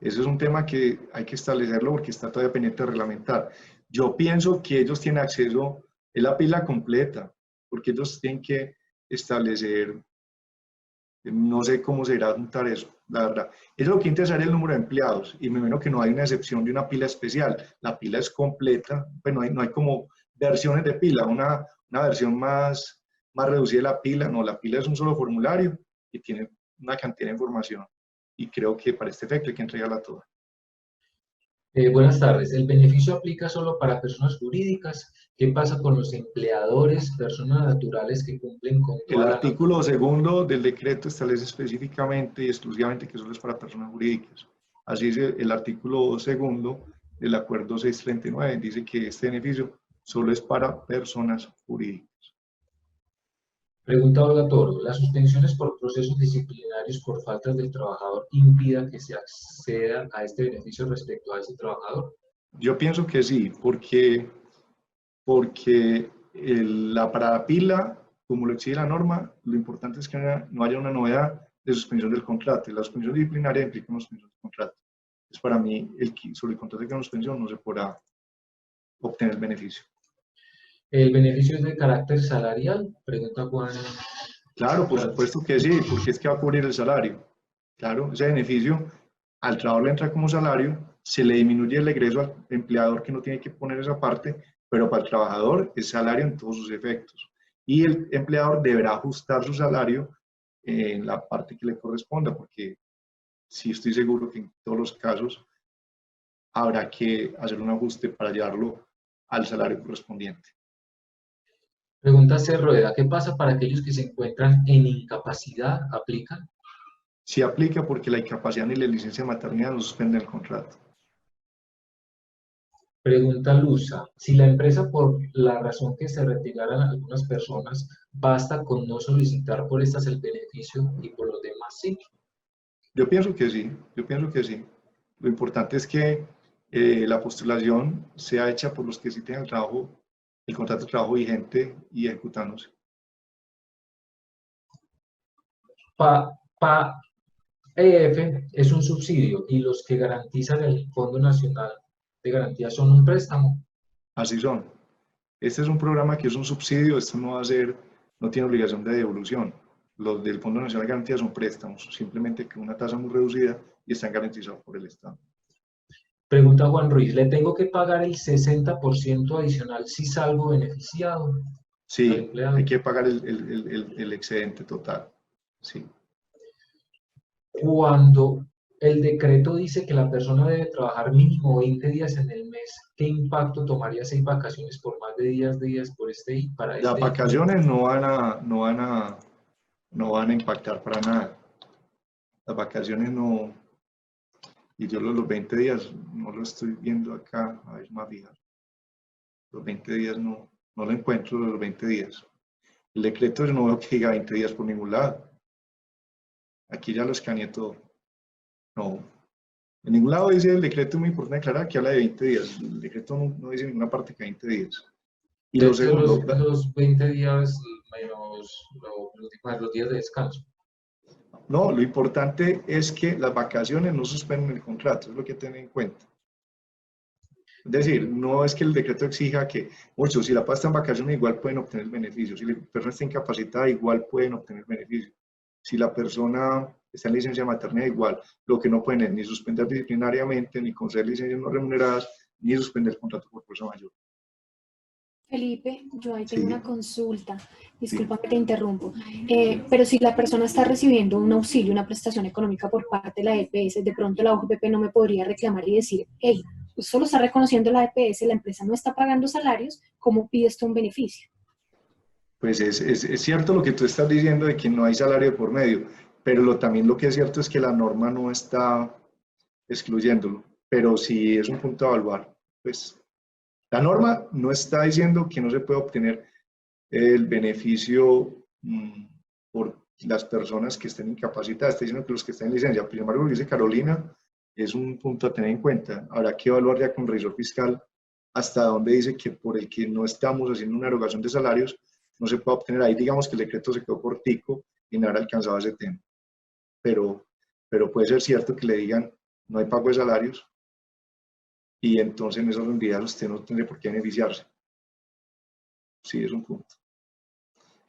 B: Ese es un tema que hay que establecerlo porque está todavía pendiente de reglamentar. Yo pienso que ellos tienen acceso a la pila completa, porque ellos tienen que establecer, no sé cómo se irá a juntar eso, la verdad. Es lo que interesaría el número de empleados, y me imagino que no hay una excepción de una pila especial. La pila es completa, pues no hay como versiones de pila, una versión más reducida de la pila. No, la pila es un solo formulario y tiene una cantidad de información. Y creo que para este efecto hay que entregarla toda.
A: Buenas tardes. ¿El beneficio aplica solo para personas jurídicas? ¿Qué pasa con los empleadores, personas naturales que cumplen con
B: El
A: toda
B: artículo segundo del decreto establece específicamente y exclusivamente que solo es para personas jurídicas. Así es, el artículo segundo del acuerdo 639 dice que este beneficio solo es para personas jurídicas.
A: Pregunta Olga Toro, ¿las suspensiones por procesos disciplinarios por faltas del trabajador impida que se acceda a este beneficio respecto a ese trabajador?
B: Yo pienso que sí, porque la parada pila, como lo exige la norma, lo importante es que no haya una novedad de suspensión del contrato. Y la suspensión disciplinaria implica una suspensión del contrato. Entonces, para mí, sobre el contrato de una suspensión no se podrá obtener el beneficio.
A: ¿El beneficio es de carácter salarial? Pregunta Juan.
B: Claro, por supuesto que sí, porque es que va a cubrir el salario. Claro, ese beneficio al trabajador le entra como salario, se le disminuye el egreso al empleador que no tiene que poner esa parte, pero para el trabajador es salario en todos sus efectos. Y el empleador deberá ajustar su salario en la parte que le corresponda, porque sí estoy seguro que en todos los casos habrá que hacer un ajuste para llevarlo al salario correspondiente.
A: Pregunta C. Rueda, ¿qué pasa para aquellos que se encuentran en incapacidad? ¿Aplican?
B: Sí aplica porque la incapacidad ni la licencia de maternidad no suspenden el contrato.
A: Pregunta Luza, si la empresa por la razón que se retiraran algunas personas, ¿basta con no solicitar por estas el beneficio y por los demás sí?
B: Yo pienso que sí, Lo importante es que la postulación sea hecha por los que sí tengan el contrato de trabajo vigente y ejecutándose.
A: EF es un subsidio y los que garantizan el Fondo Nacional de Garantía son un préstamo.
B: Así son. Este es un programa que es un subsidio, esto no va a ser, no tiene obligación de devolución. Los del Fondo Nacional de Garantía son préstamos, simplemente que una tasa muy reducida y están garantizados por el Estado.
A: Pregunta Juan Ruiz, ¿le tengo que pagar el 60% adicional si salgo beneficiado?
B: Sí, hay que pagar el excedente total. Sí.
A: Cuando el decreto dice que la persona debe trabajar mínimo 20 días en el mes, ¿qué impacto tomaría 6 vacaciones por más de 10 días por para este?
B: Las vacaciones no van a impactar para nada. Las vacaciones no, y yo los 20 días no lo estoy viendo acá, a ver, más fija. Los 20 días no lo encuentro, los 20 días. El decreto yo no veo que diga 20 días por ningún lado. Aquí ya lo escaneé todo. No. En ningún lado dice el decreto, muy importante aclarar que habla de 20 días. El decreto no dice en ninguna parte que 20 días. Y lo segundo,
A: los 20 días menos los días de descanso.
B: No, lo importante es que las vacaciones no suspenden el contrato, es lo que tener en cuenta. Es decir, no es que el decreto exija que, muchos, si la persona está en vacaciones igual pueden obtener el beneficio, si la persona está incapacitada igual pueden obtener el beneficio, si la persona está en licencia de maternidad igual, lo que no pueden es ni suspender disciplinariamente, ni conceder licencias no remuneradas, ni suspender el contrato por fuerza mayor.
E: Felipe, yo ahí tengo una consulta, disculpa que te interrumpo, pero si la persona está recibiendo un auxilio, una prestación económica por parte de la EPS, de pronto la UJPP no me podría reclamar y decir, hey, solo está reconociendo la EPS, la empresa no está pagando salarios, ¿cómo pides tú un beneficio?
B: Pues es cierto lo que tú estás diciendo de que no hay salario por medio, pero también lo que es cierto es que la norma no está excluyéndolo, pero sí es un punto a evaluar, pues. La norma no está diciendo que no se puede obtener el beneficio por las personas que estén incapacitadas, está diciendo que los que están en licencia. Sin embargo, lo que dice Carolina es un punto a tener en cuenta. Habrá que evaluar ya con el revisor fiscal hasta dónde dice que por el que no estamos haciendo una erogación de salarios no se puede obtener. Ahí digamos que el decreto se quedó cortico y no habrá alcanzado ese tema. Pero puede ser cierto que le digan no hay pago de salarios, y entonces en esas unidades usted no tendría por qué beneficiarse. Sí, es un punto.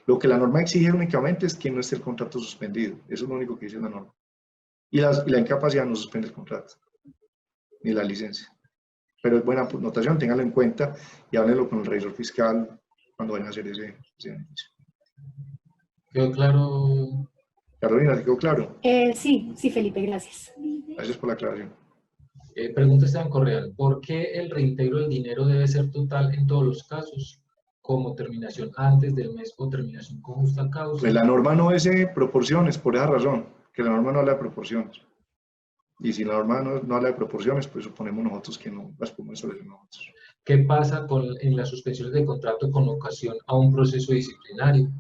B: Lo que la norma exige únicamente es que no esté el contrato suspendido. Eso es lo único que dice la norma. Y la incapacidad no suspende el contrato, ni la licencia. Pero es buena notación, ténganlo en cuenta y háblenlo con el revisor fiscal cuando vayan a hacer ese beneficio.
A: ¿Quedó claro?
B: Carolina, ¿te quedó claro?
E: Sí, Felipe, gracias.
B: Gracias por la aclaración.
A: Pregunta Esteban Correal, ¿por qué el reintegro del dinero debe ser total en todos los casos, como terminación antes del mes o terminación con justa causa?
B: Pues la norma no es proporciones, por esa razón, que la norma no habla de proporciones. Y si la norma no habla de proporciones, pues suponemos nosotros que no las podemos solucionar nosotros.
A: ¿Qué pasa en las suspensiones de contrato con ocasión a un proceso disciplinario?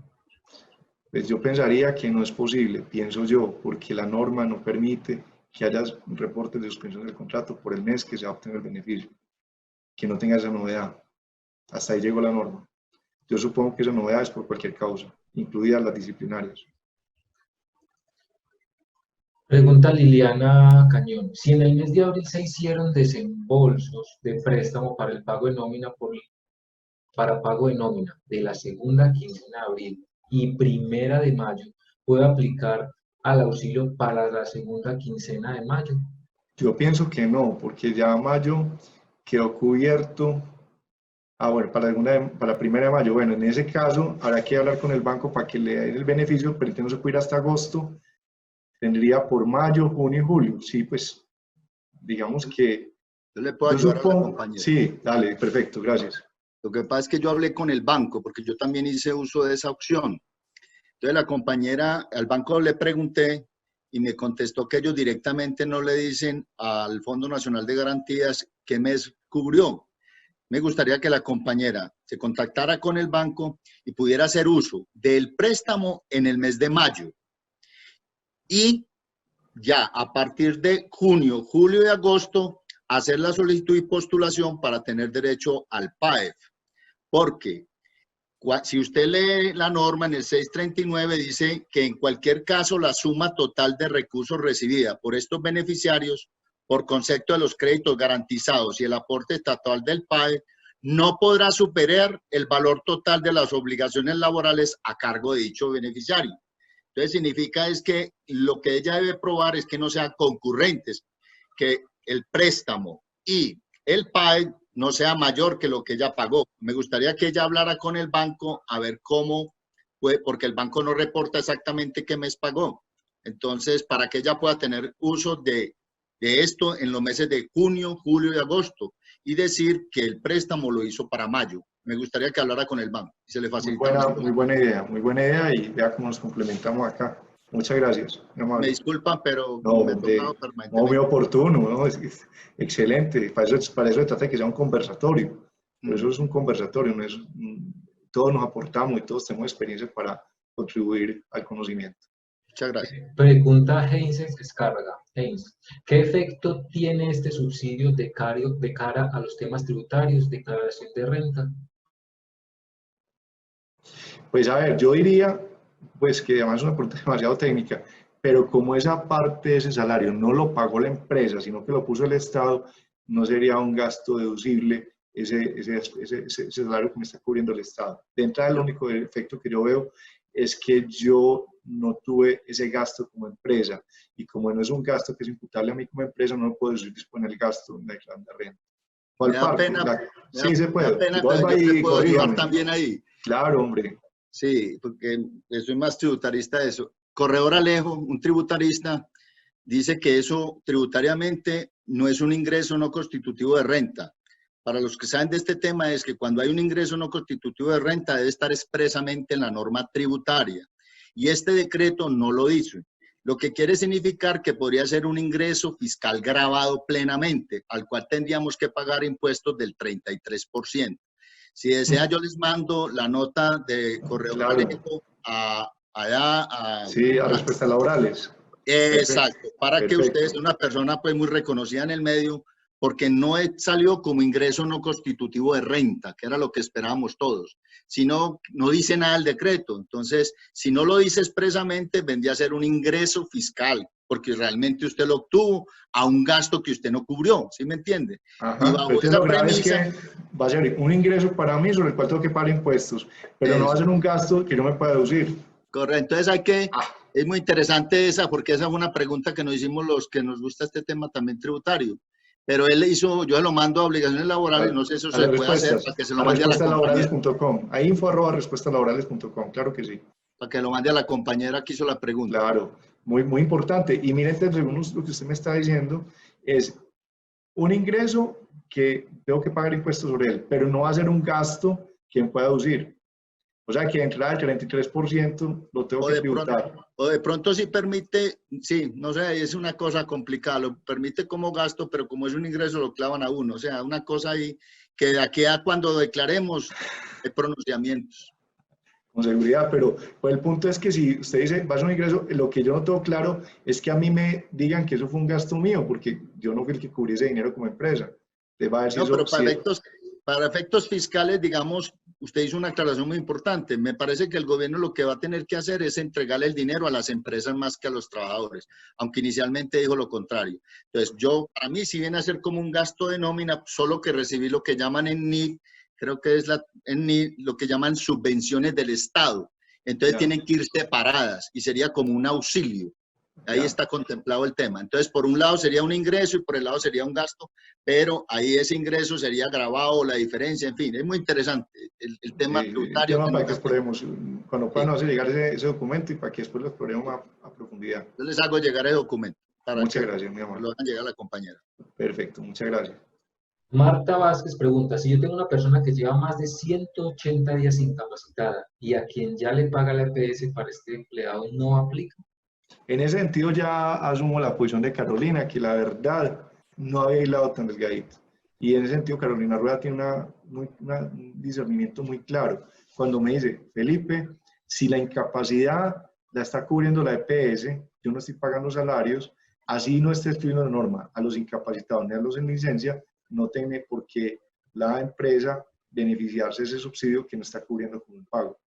B: Pues yo pensaría que no es posible, pienso yo, porque la norma no permite que haya reportes de suspensión del contrato por el mes que se va a obtener el beneficio, que no tenga esa novedad. Hasta ahí llegó la norma. Yo supongo que esa novedad es por cualquier causa, incluidas las disciplinarias.
A: Pregunta Liliana Cañón. Si en el mes de abril se hicieron desembolsos de préstamo para el pago de nómina para pago de nómina de la segunda quincena de abril y primera de mayo, ¿puede aplicar al auxilio para la segunda quincena de mayo?
B: Yo pienso que no, porque ya mayo quedó cubierto. Bueno, para la primera de mayo. Bueno, en ese caso habrá que hablar con el banco para que le den el beneficio, pero no se puede ir hasta agosto. Tendría por mayo, junio y julio. Sí, pues digamos que...
D: Yo le puedo ayudar a la compañera.
B: Sí, dale, perfecto, gracias.
D: Lo que pasa es que yo hablé con el banco, porque yo también hice uso de esa opción. Entonces la compañera, al banco le pregunté y me contestó que ellos directamente no le dicen al Fondo Nacional de Garantías qué mes cubrió. Me gustaría que la compañera se contactara con el banco y pudiera hacer uso del préstamo en el mes de mayo. Y ya a partir de junio, julio y agosto, hacer la solicitud y postulación para tener derecho al PAEF. Porque si usted lee la norma en el 639, dice que en cualquier caso la suma total de recursos recibida por estos beneficiarios por concepto de los créditos garantizados y el aporte estatal del PAE no podrá superar el valor total de las obligaciones laborales a cargo de dicho beneficiario. Entonces significa es que lo que ella debe probar es que no sean concurrentes, que el préstamo y el PAE no sea mayor que lo que ella pagó. Me gustaría que ella hablara con el banco a ver cómo puede, porque el banco no reporta exactamente qué mes pagó. Entonces, para que ella pueda tener uso de esto en los meses de junio, julio y agosto y decir que el préstamo lo hizo para mayo. Me gustaría que hablara con el banco y se le facilita.
B: Muy buena idea y vea cómo nos complementamos acá. Muchas gracias.
D: Me disculpan, pero
B: no, me ha tocado permanentemente. No, muy oportuno, ¿no? Es excelente. Para eso se trata de que sea un conversatorio. Por eso es un conversatorio, no es, todos nos aportamos y todos tenemos experiencia para contribuir al conocimiento.
D: Muchas gracias.
A: Pregunta Heinz Descarga. Heinz, ¿qué efecto tiene este subsidio de cara a los temas tributarios, declaración de renta?
B: Pues a ver, yo diría, pues que además es una pregunta demasiado técnica, pero como esa parte de ese salario no lo pagó la empresa, sino que lo puso el Estado, no sería un gasto deducible ese salario que me está cubriendo el Estado. De entrada, el único efecto que yo veo es que yo no tuve ese gasto como empresa, y como no es un gasto que es imputable a mí como empresa, no lo puedo disponer el gasto en la declaración de renta.
D: ¿Cuál parte?
B: Sí, se puede.
D: Pena, pero yo te puedo ayudar también ahí.
B: Claro, hombre.
D: Sí, porque soy más tributarista de eso. Corredor Alejo, un tributarista, dice que eso tributariamente no es un ingreso no constitutivo de renta. Para los que saben de este tema es que cuando hay un ingreso no constitutivo de renta debe estar expresamente en la norma tributaria. Y este decreto no lo dice. Lo que quiere significar que podría ser un ingreso fiscal gravado plenamente, al cual tendríamos que pagar impuestos del 33%. Si desea, yo les mando la nota de correo electrónico
B: Sí, a respuestas laborales.
D: Exacto, para que ustedes, una persona pues muy reconocida en el medio, porque no salió como ingreso no constitutivo de renta, que era lo que esperábamos todos, sino no dice nada el decreto. Entonces, si no lo dice expresamente, vendría a ser un ingreso fiscal, porque realmente usted lo obtuvo a un gasto que usted no cubrió, ¿sí me entiende?
B: Ajá, y bajo esa premisa, es que va a ser un ingreso para mí sobre el cual tengo que pagar impuestos, pero no va a ser un gasto que no me pueda deducir.
D: Correcto, entonces hay que, es muy interesante esa, porque esa es una pregunta que nos hicimos los que nos gusta este tema también tributario. Pero él hizo, yo lo mando a obligaciones laborales, no sé si eso se puede hacer para que se lo mande a la
B: compañera. A info@respuestaslaborales.com, claro que sí.
D: Para que lo mande a la compañera que hizo la pregunta.
B: Claro, muy importante. Y miren, según lo que usted me está diciendo, es un ingreso que tengo que pagar impuestos sobre él, pero no va a ser un gasto que me pueda deducir. O sea, que de entrada el 33% lo tengo que tributar.
D: O de pronto sí permite, sí, no sé, es una cosa complicada, lo permite como gasto, pero como es un ingreso lo clavan a uno. O sea, una cosa ahí que de aquí a cuando declaremos hay pronunciamientos.
B: con seguridad, pero pues el punto es que si usted dice, va a ser un ingreso, lo que yo no tengo claro es que a mí me digan que eso fue un gasto mío, porque yo no fui el que cubrí ese dinero como empresa. Les va a ver si
D: No,
B: eso,
D: pero
B: si
D: para efectos fiscales, digamos, usted hizo una aclaración muy importante. Me parece que el gobierno lo que va a tener que hacer es entregarle el dinero a las empresas más que a los trabajadores, aunque inicialmente dijo lo contrario. Entonces, para mí sí viene a ser como un gasto de nómina, solo que recibí lo que llaman en NID, creo que es en NID, lo que llaman subvenciones del Estado. Entonces
B: Ya.
D: tienen que ir separadas y sería como un auxilio. Ahí
B: Ya.
D: está contemplado el tema. Entonces, por un lado sería un ingreso y por el lado sería un gasto, pero ahí ese ingreso sería grabado, la diferencia, en fin, es muy interesante el tema
B: el
D: tributario.
B: tema
D: Que
B: para
D: nos
B: que
D: da
B: exploremos, cuando puedan
D: Sí.
B: hacer llegar ese documento y para que después lo exploremos a profundidad.
D: Yo les hago llegar el documento para
B: Muchas
D: que
B: gracias, mi amor.
D: lo hagan llegar a la compañera.
B: Perfecto, muchas gracias.
A: Marta Vázquez pregunta, si yo tengo una persona que lleva más de 180 días incapacitada y a quien ya le paga la EPS para este empleado, ¿no aplica?
B: En ese sentido ya asumo la posición de Carolina, que la verdad no había hilado tan delgadito. Y en ese sentido Carolina Rueda tiene un discernimiento muy claro. Cuando me dice, Felipe, si la incapacidad la está cubriendo la EPS, yo no estoy pagando salarios, así no esté escribiendo la norma a los incapacitados ni a los en licencia, no tiene por qué la empresa beneficiarse de ese subsidio que no está cubriendo con un pago.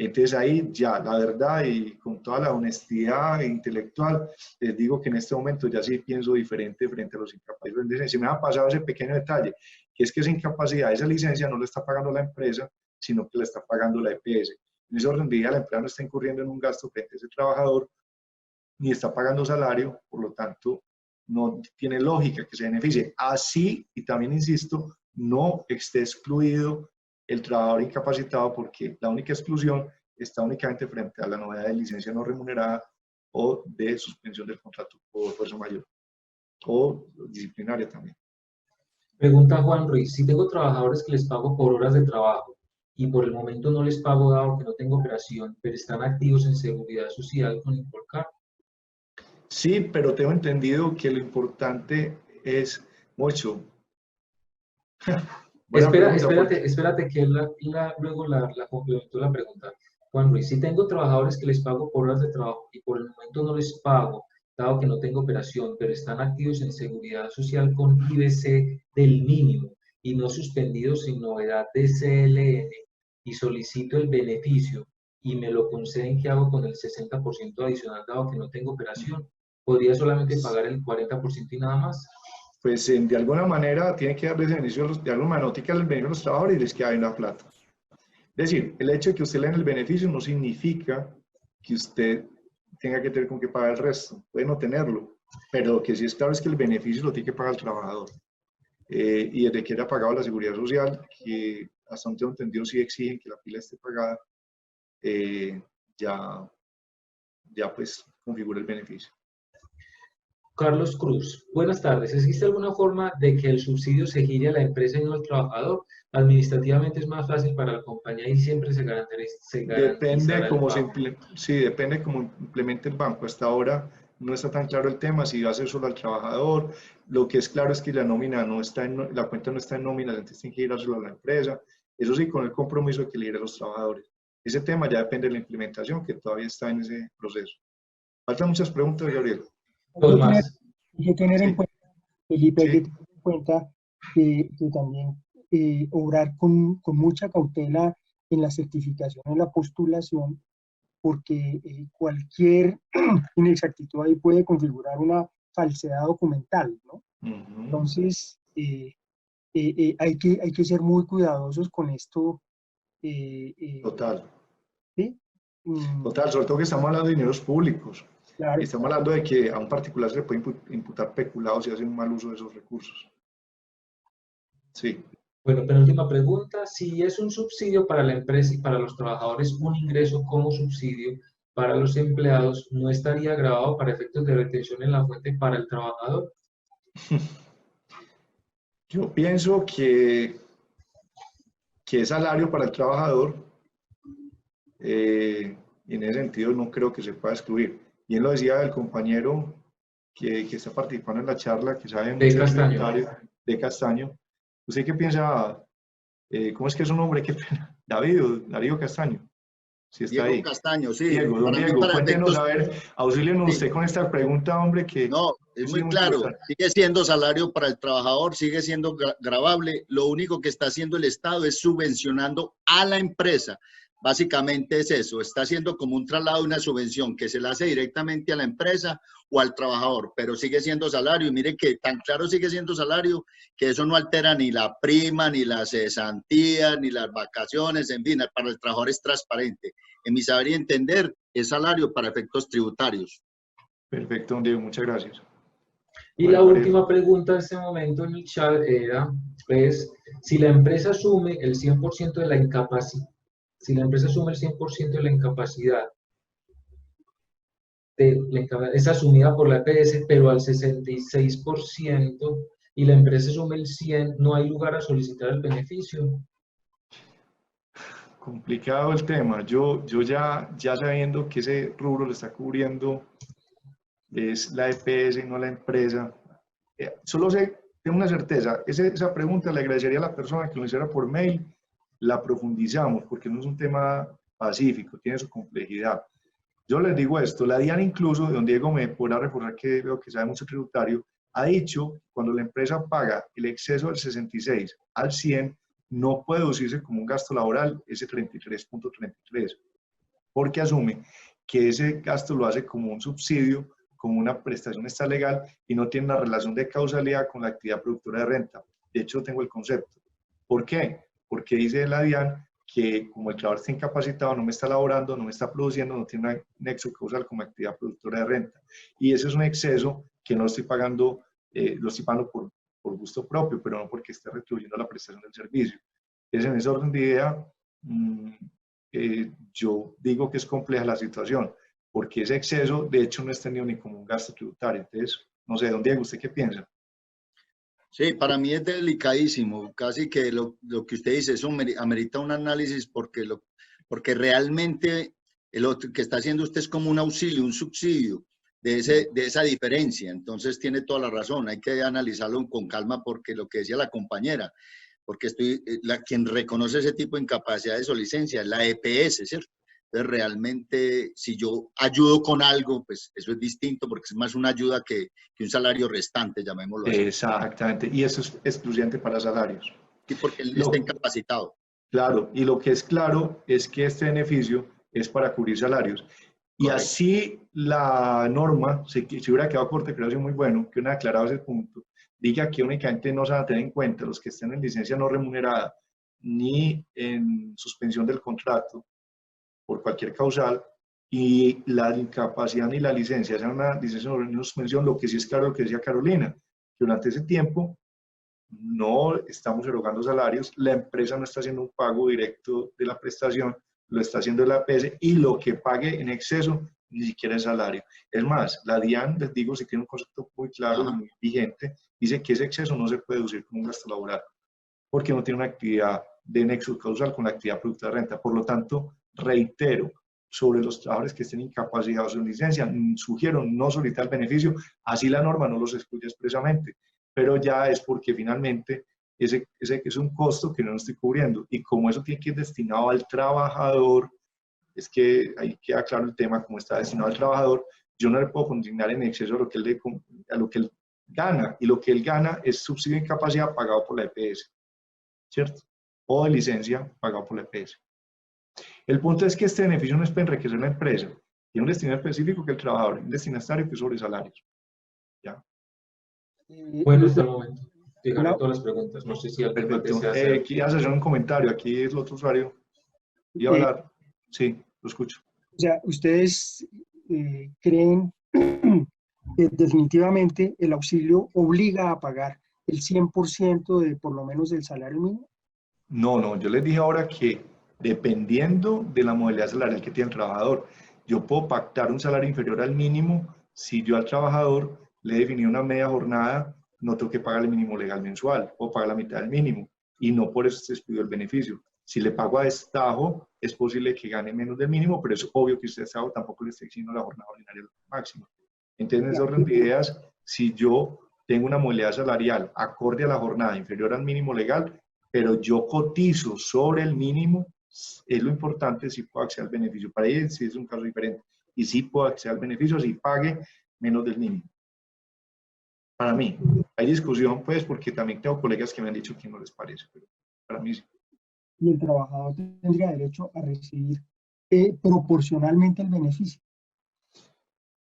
B: Entonces ahí ya, la verdad y con toda la honestidad intelectual, les digo que en este momento ya sí pienso diferente frente a los incapacitados. Se me ha pasado ese pequeño detalle, que es que esa incapacidad, esa licencia no la está pagando la empresa, sino que la está pagando la EPS. En ese orden de día, la empresa no está incurriendo en un gasto frente a ese trabajador, ni está pagando salario, por lo tanto, no tiene lógica que se beneficie. Así, y también insisto, no esté excluido el trabajador incapacitado, porque la única exclusión está únicamente frente a la novedad de licencia no remunerada o de suspensión del contrato por fuerza mayor o disciplinaria también.
A: Pregunta Juan Ruiz, si tengo trabajadores que les pago por horas de trabajo y por el momento no les pago dado que no tengo operación, pero están activos en seguridad social con Impolcar.
B: Sí, pero tengo entendido que lo importante es mucho.
A: Espérate que luego la complementó la pregunta. Juan Ruiz, si tengo trabajadores que les pago por horas de trabajo y por el momento no les pago, dado que no tengo operación, pero están activos en seguridad social con IBC del mínimo y no suspendidos sin novedad de CLN y solicito el beneficio y me lo conceden, ¿qué hago con el 60% adicional dado que no tengo operación? ¿Podría solamente pagar el 40% y nada más?
B: Pues de alguna manera tiene que darles beneficio, de alguna manera notica el beneficio a los trabajadores y les queda bien la plata. Es decir, el hecho de que usted le den el beneficio no significa que usted tenga que tener con qué pagar el resto. Puede no tenerlo, pero lo que sí es claro es que el beneficio lo tiene que pagar el trabajador. Y desde que haya pagado la seguridad social, que hasta donde tengo entendido sí exigen que la pila esté pagada, ya pues configura el beneficio.
A: Carlos Cruz, buenas tardes. ¿Existe alguna forma de que el subsidio se gire a la empresa y no al trabajador? Administrativamente es más fácil para la compañía y siempre se
B: Depende cómo
A: depende
B: cómo implemente el banco. Hasta ahora no está tan claro el tema, si va a ser solo al trabajador. Lo que es claro es que la nómina no está la cuenta no está en nómina, entonces tiene que girárselo a la empresa. Eso sí, con el compromiso de que le gire a los trabajadores. Ese tema ya depende de la implementación, que todavía está en ese proceso. Faltan muchas preguntas, Gabriel.
A: Hay
I: que tener en cuenta, Felipe, hay
B: Sí.
I: que tener en cuenta que también obrar con mucha cautela en la certificación, en la postulación, porque cualquier inexactitud ahí puede configurar una falsedad documental, ¿no? Entonces, hay que ser muy cuidadosos con esto.
B: Total.
I: ¿Sí?
B: Total, sobre todo que estamos hablando de dineros públicos.
I: Claro.
B: Estamos hablando de que a un particular se le puede imputar peculado si hace un mal uso de esos recursos. Sí.
A: Bueno, penúltima pregunta. Si es un subsidio para la empresa y para los trabajadores, un ingreso como subsidio para los empleados, ¿no estaría grabado para efectos de retención en la fuente para el trabajador?
B: Yo pienso que es salario para el trabajador. Y en ese sentido no creo que se pueda excluir. Bien lo decía el compañero que está participando en la charla, que sabe mucho
A: De Castaño.
B: tributario, de Castaño. ¿Usted qué piensa? ¿Cómo es que es su nombre? ¿Qué pena? Darío Castaño. Si está
D: Diego
B: ahí.
D: Castaño, sí.
B: Diego, don
D: Para mí,
B: Diego,
D: para
B: cuéntenos,
D: efectos-
B: a ver, auxílienos
D: sí.
B: usted con esta pregunta, hombre, que
D: No, es
B: sí,
D: muy claro.
B: importante.
D: Sigue siendo salario para el trabajador, sigue siendo gravable. Lo único que está haciendo el Estado es subvencionando a la empresa. Básicamente es eso, está haciendo como un traslado de una subvención que se la hace directamente a la empresa o al trabajador, pero sigue siendo salario. Y mire que tan claro sigue siendo salario que eso no altera ni la prima, ni las cesantías, ni las vacaciones, en fin, para el trabajador es transparente. En mi saber y entender, es salario para efectos tributarios.
B: Perfecto, don Diego, muchas gracias.
A: Y
B: Bueno,
A: la
B: Gabriel.
A: última pregunta en este momento en el chat es, si la empresa asume el 100% de la incapacidad, si la empresa asume el 100% de la incapacidad, es asumida por la EPS, pero al 66%, y la empresa asume el 100%, no hay lugar a solicitar el beneficio.
B: Complicado el tema. Yo ya sabiendo que ese rubro lo está cubriendo es la EPS y no la empresa. Solo sé, tengo una certeza, esa pregunta le agradecería a la persona que lo hiciera por mail, la profundizamos, porque no es un tema pacífico, tiene su complejidad. Yo les digo esto, la DIAN incluso, don Diego me podrá reforzar que veo que sabe mucho tributario, ha dicho cuando la empresa paga el exceso del 66 al 100, no puede deducirse como un gasto laboral ese 33.33, porque asume que ese gasto lo hace como un subsidio, como una prestación está legal y no tiene una relación de causalidad con la actividad productora de renta. De hecho, tengo el concepto. ¿Por qué? Porque dice la DIAN que como el trabajador está incapacitado, no me está laborando, no me está produciendo, no tiene un nexo causal como actividad productora de renta. Y ese es un exceso que no estoy pagando, lo estoy pagando por gusto propio, pero no porque esté retribuyendo la prestación del servicio. Entonces, en ese orden de idea, yo digo que es compleja la situación, porque ese exceso, de hecho, no es tenido ni como un gasto tributario. Entonces, no sé, don Diego, ¿usted qué piensa?
D: Sí, para mí es delicadísimo, casi que lo que usted dice, eso amerita un análisis porque realmente lo que está haciendo usted es como un auxilio, un subsidio de esa diferencia. Entonces tiene toda la razón, hay que analizarlo con calma porque lo que decía la compañera, porque quien reconoce ese tipo de incapacidades o licencias es la EPS, ¿cierto? Entonces, realmente, si yo ayudo con algo, pues eso es distinto porque es más una ayuda que un salario restante, llamémoslo así.
B: Exactamente, y eso es excluyente para salarios.
D: Sí, porque él está incapacitado.
B: Claro, y lo que es claro es que este beneficio es para cubrir salarios. Y
D: Correcto.
B: así la norma, si hubiera quedado corta, creo que es muy bueno que uno aclarado ese punto, diga que únicamente no se van a tener en cuenta los que estén en licencia no remunerada ni en suspensión del contrato por cualquier causal, y la incapacidad ni la licencia sea una licencia no suspensión, lo que sí es claro lo que decía Carolina, que durante ese tiempo no estamos erogando salarios, la empresa no está haciendo un pago directo de la prestación, lo está haciendo la EPS, y lo que pague en exceso ni siquiera es salario. Es más, la DIAN, les digo, si tiene un concepto muy claro y muy vigente, dice que ese exceso no se puede deducir como un gasto laboral, porque no tiene una actividad de nexo causal con la actividad productiva de renta. Por lo tanto, reitero, sobre los trabajadores que estén incapacitados en licencia, sugiero no solicitar el beneficio, así la norma no los excluye expresamente, pero ya es porque finalmente ese es un costo que no estoy cubriendo, y como eso tiene que ir destinado al trabajador, es que ahí queda claro el tema, como está destinado al trabajador, yo no le puedo consignar en exceso a lo que él gana, y lo que él gana es subsidio de incapacidad pagado por la EPS, ¿cierto? O de licencia pagado por la EPS. El punto es que este beneficio no es para enriquecer la empresa, tiene un destino específico que el trabajador, un destinatario que es sobre salarios. ¿Ya?
A: Bueno, hasta el momento. Díganme todas las preguntas, no sé si alguien más
B: Perfecto.
A: desea hacer.
B: Quería hacer un comentario, aquí es el otro usuario. ¿Iba a hablar? Sí, lo escucho.
I: O sea, ¿ustedes creen que definitivamente el auxilio obliga a pagar el 100% de por lo menos del salario mínimo?
B: No, yo les dije ahora que dependiendo de la modalidad salarial que tiene el trabajador, yo puedo pactar un salario inferior al mínimo si yo al trabajador le definí una media jornada, no tengo que pagar el mínimo legal mensual, o pagar la mitad del mínimo, y no por eso se expidió el beneficio. Si le pago a destajo, es posible que gane menos del mínimo, pero es obvio que usted destajo tampoco le está exigiendo la jornada ordinaria máxima. Entonces, en ese orden de ideas, si yo tengo una modalidad salarial acorde a la jornada inferior al mínimo legal, pero yo cotizo sobre el mínimo, es lo importante si puedo acceder al beneficio. Para ella sí es un caso diferente. Y sí puedo acceder al beneficio si pague menos del mínimo. Para mí. Hay discusión, pues, porque también tengo colegas que me han dicho que no les parece, pero para mí sí.
I: Y el trabajador tendría derecho a recibir proporcionalmente el beneficio.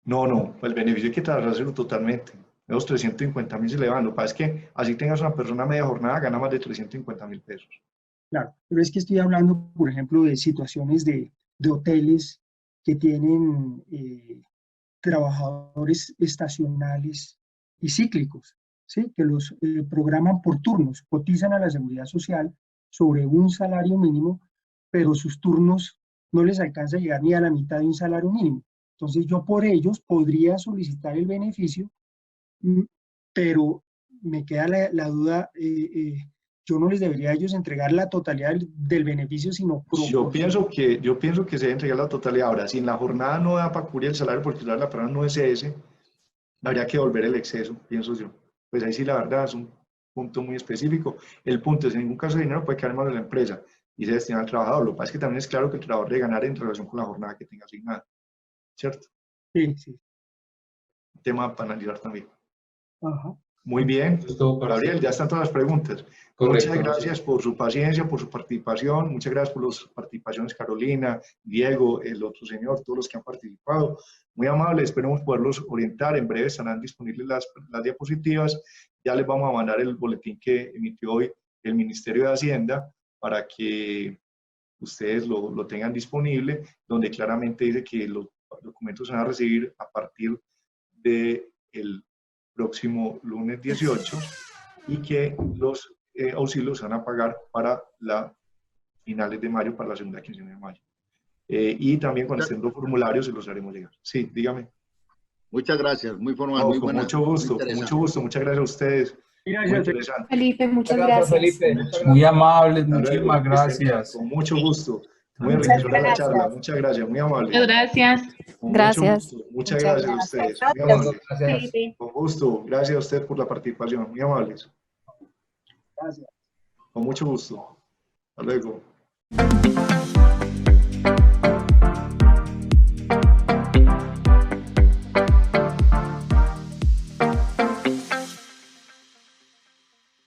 B: No, el beneficio hay que trasladárselo totalmente. Los 350.000 se le van. Lo que pasa es que así tengas una persona media jornada, gana más de 350.000 pesos.
I: Claro, pero es que estoy hablando, por ejemplo, de situaciones de hoteles que tienen trabajadores estacionales y cíclicos, ¿sí? Que los programan por turnos, cotizan a la seguridad social sobre un salario mínimo, pero sus turnos no les alcanza a llegar ni a la mitad de un salario mínimo. Entonces yo por ellos podría solicitar el beneficio, pero me queda la duda, yo no les debería a ellos entregar la totalidad del beneficio, sino
B: yo pienso que se debe entregar la totalidad. Ahora, si en la jornada no da para cubrir el salario porque la persona no es ese, habría que devolver el exceso, pienso yo. Pues ahí sí la verdad es un punto muy específico. El punto es, en ningún caso de dinero puede quedar en manos de la empresa y se destina al trabajador. Lo que pasa es que también es claro que el trabajador debe ganar en relación con la jornada que tenga asignada, ¿cierto?
I: Sí, sí.
B: Un tema para analizar también.
I: Ajá.
B: Muy bien, Gabriel, ya están todas las preguntas.
A: Correcto,
B: muchas gracias por su paciencia, por su participación, muchas gracias por las participaciones, Carolina, Diego, el otro señor, todos los que han participado. Muy amables, esperemos poderlos orientar. En breve estarán disponibles las diapositivas. Ya les vamos a mandar el boletín que emitió hoy el Ministerio de Hacienda para que ustedes lo tengan disponible, donde claramente dice que los documentos se van a recibir a partir del próximo lunes 18 y que los auxilios se van a pagar para finales de mayo, para la segunda quincena de mayo. Y también cuando estén los formularios se los haremos llegar. Sí, dígame.
D: Muchas gracias, muy formal,
B: No,
D: muy
B: con
D: buena.
B: mucho gusto, muchas gracias a ustedes.
I: Gracias,
B: muy interesante.
E: Felipe, muchas gracias.
G: Felipe.
F: Muy amables,
B: Hasta luego,
F: muchísimas gracias.
B: Con mucho gusto. Muy
E: Muchas
B: enriquecedora la
E: gracias.
B: charla. Muchas gracias, muy amable.
H: Muchas gracias.
B: Con
J: Gracias.
B: mucho gusto. Muchas gracias a ustedes. Muy amables.
E: Felipe.
B: Con gusto. Gracias a ustedes por la participación. Muy amables.
I: Gracias.
B: Con mucho gusto. Hasta luego.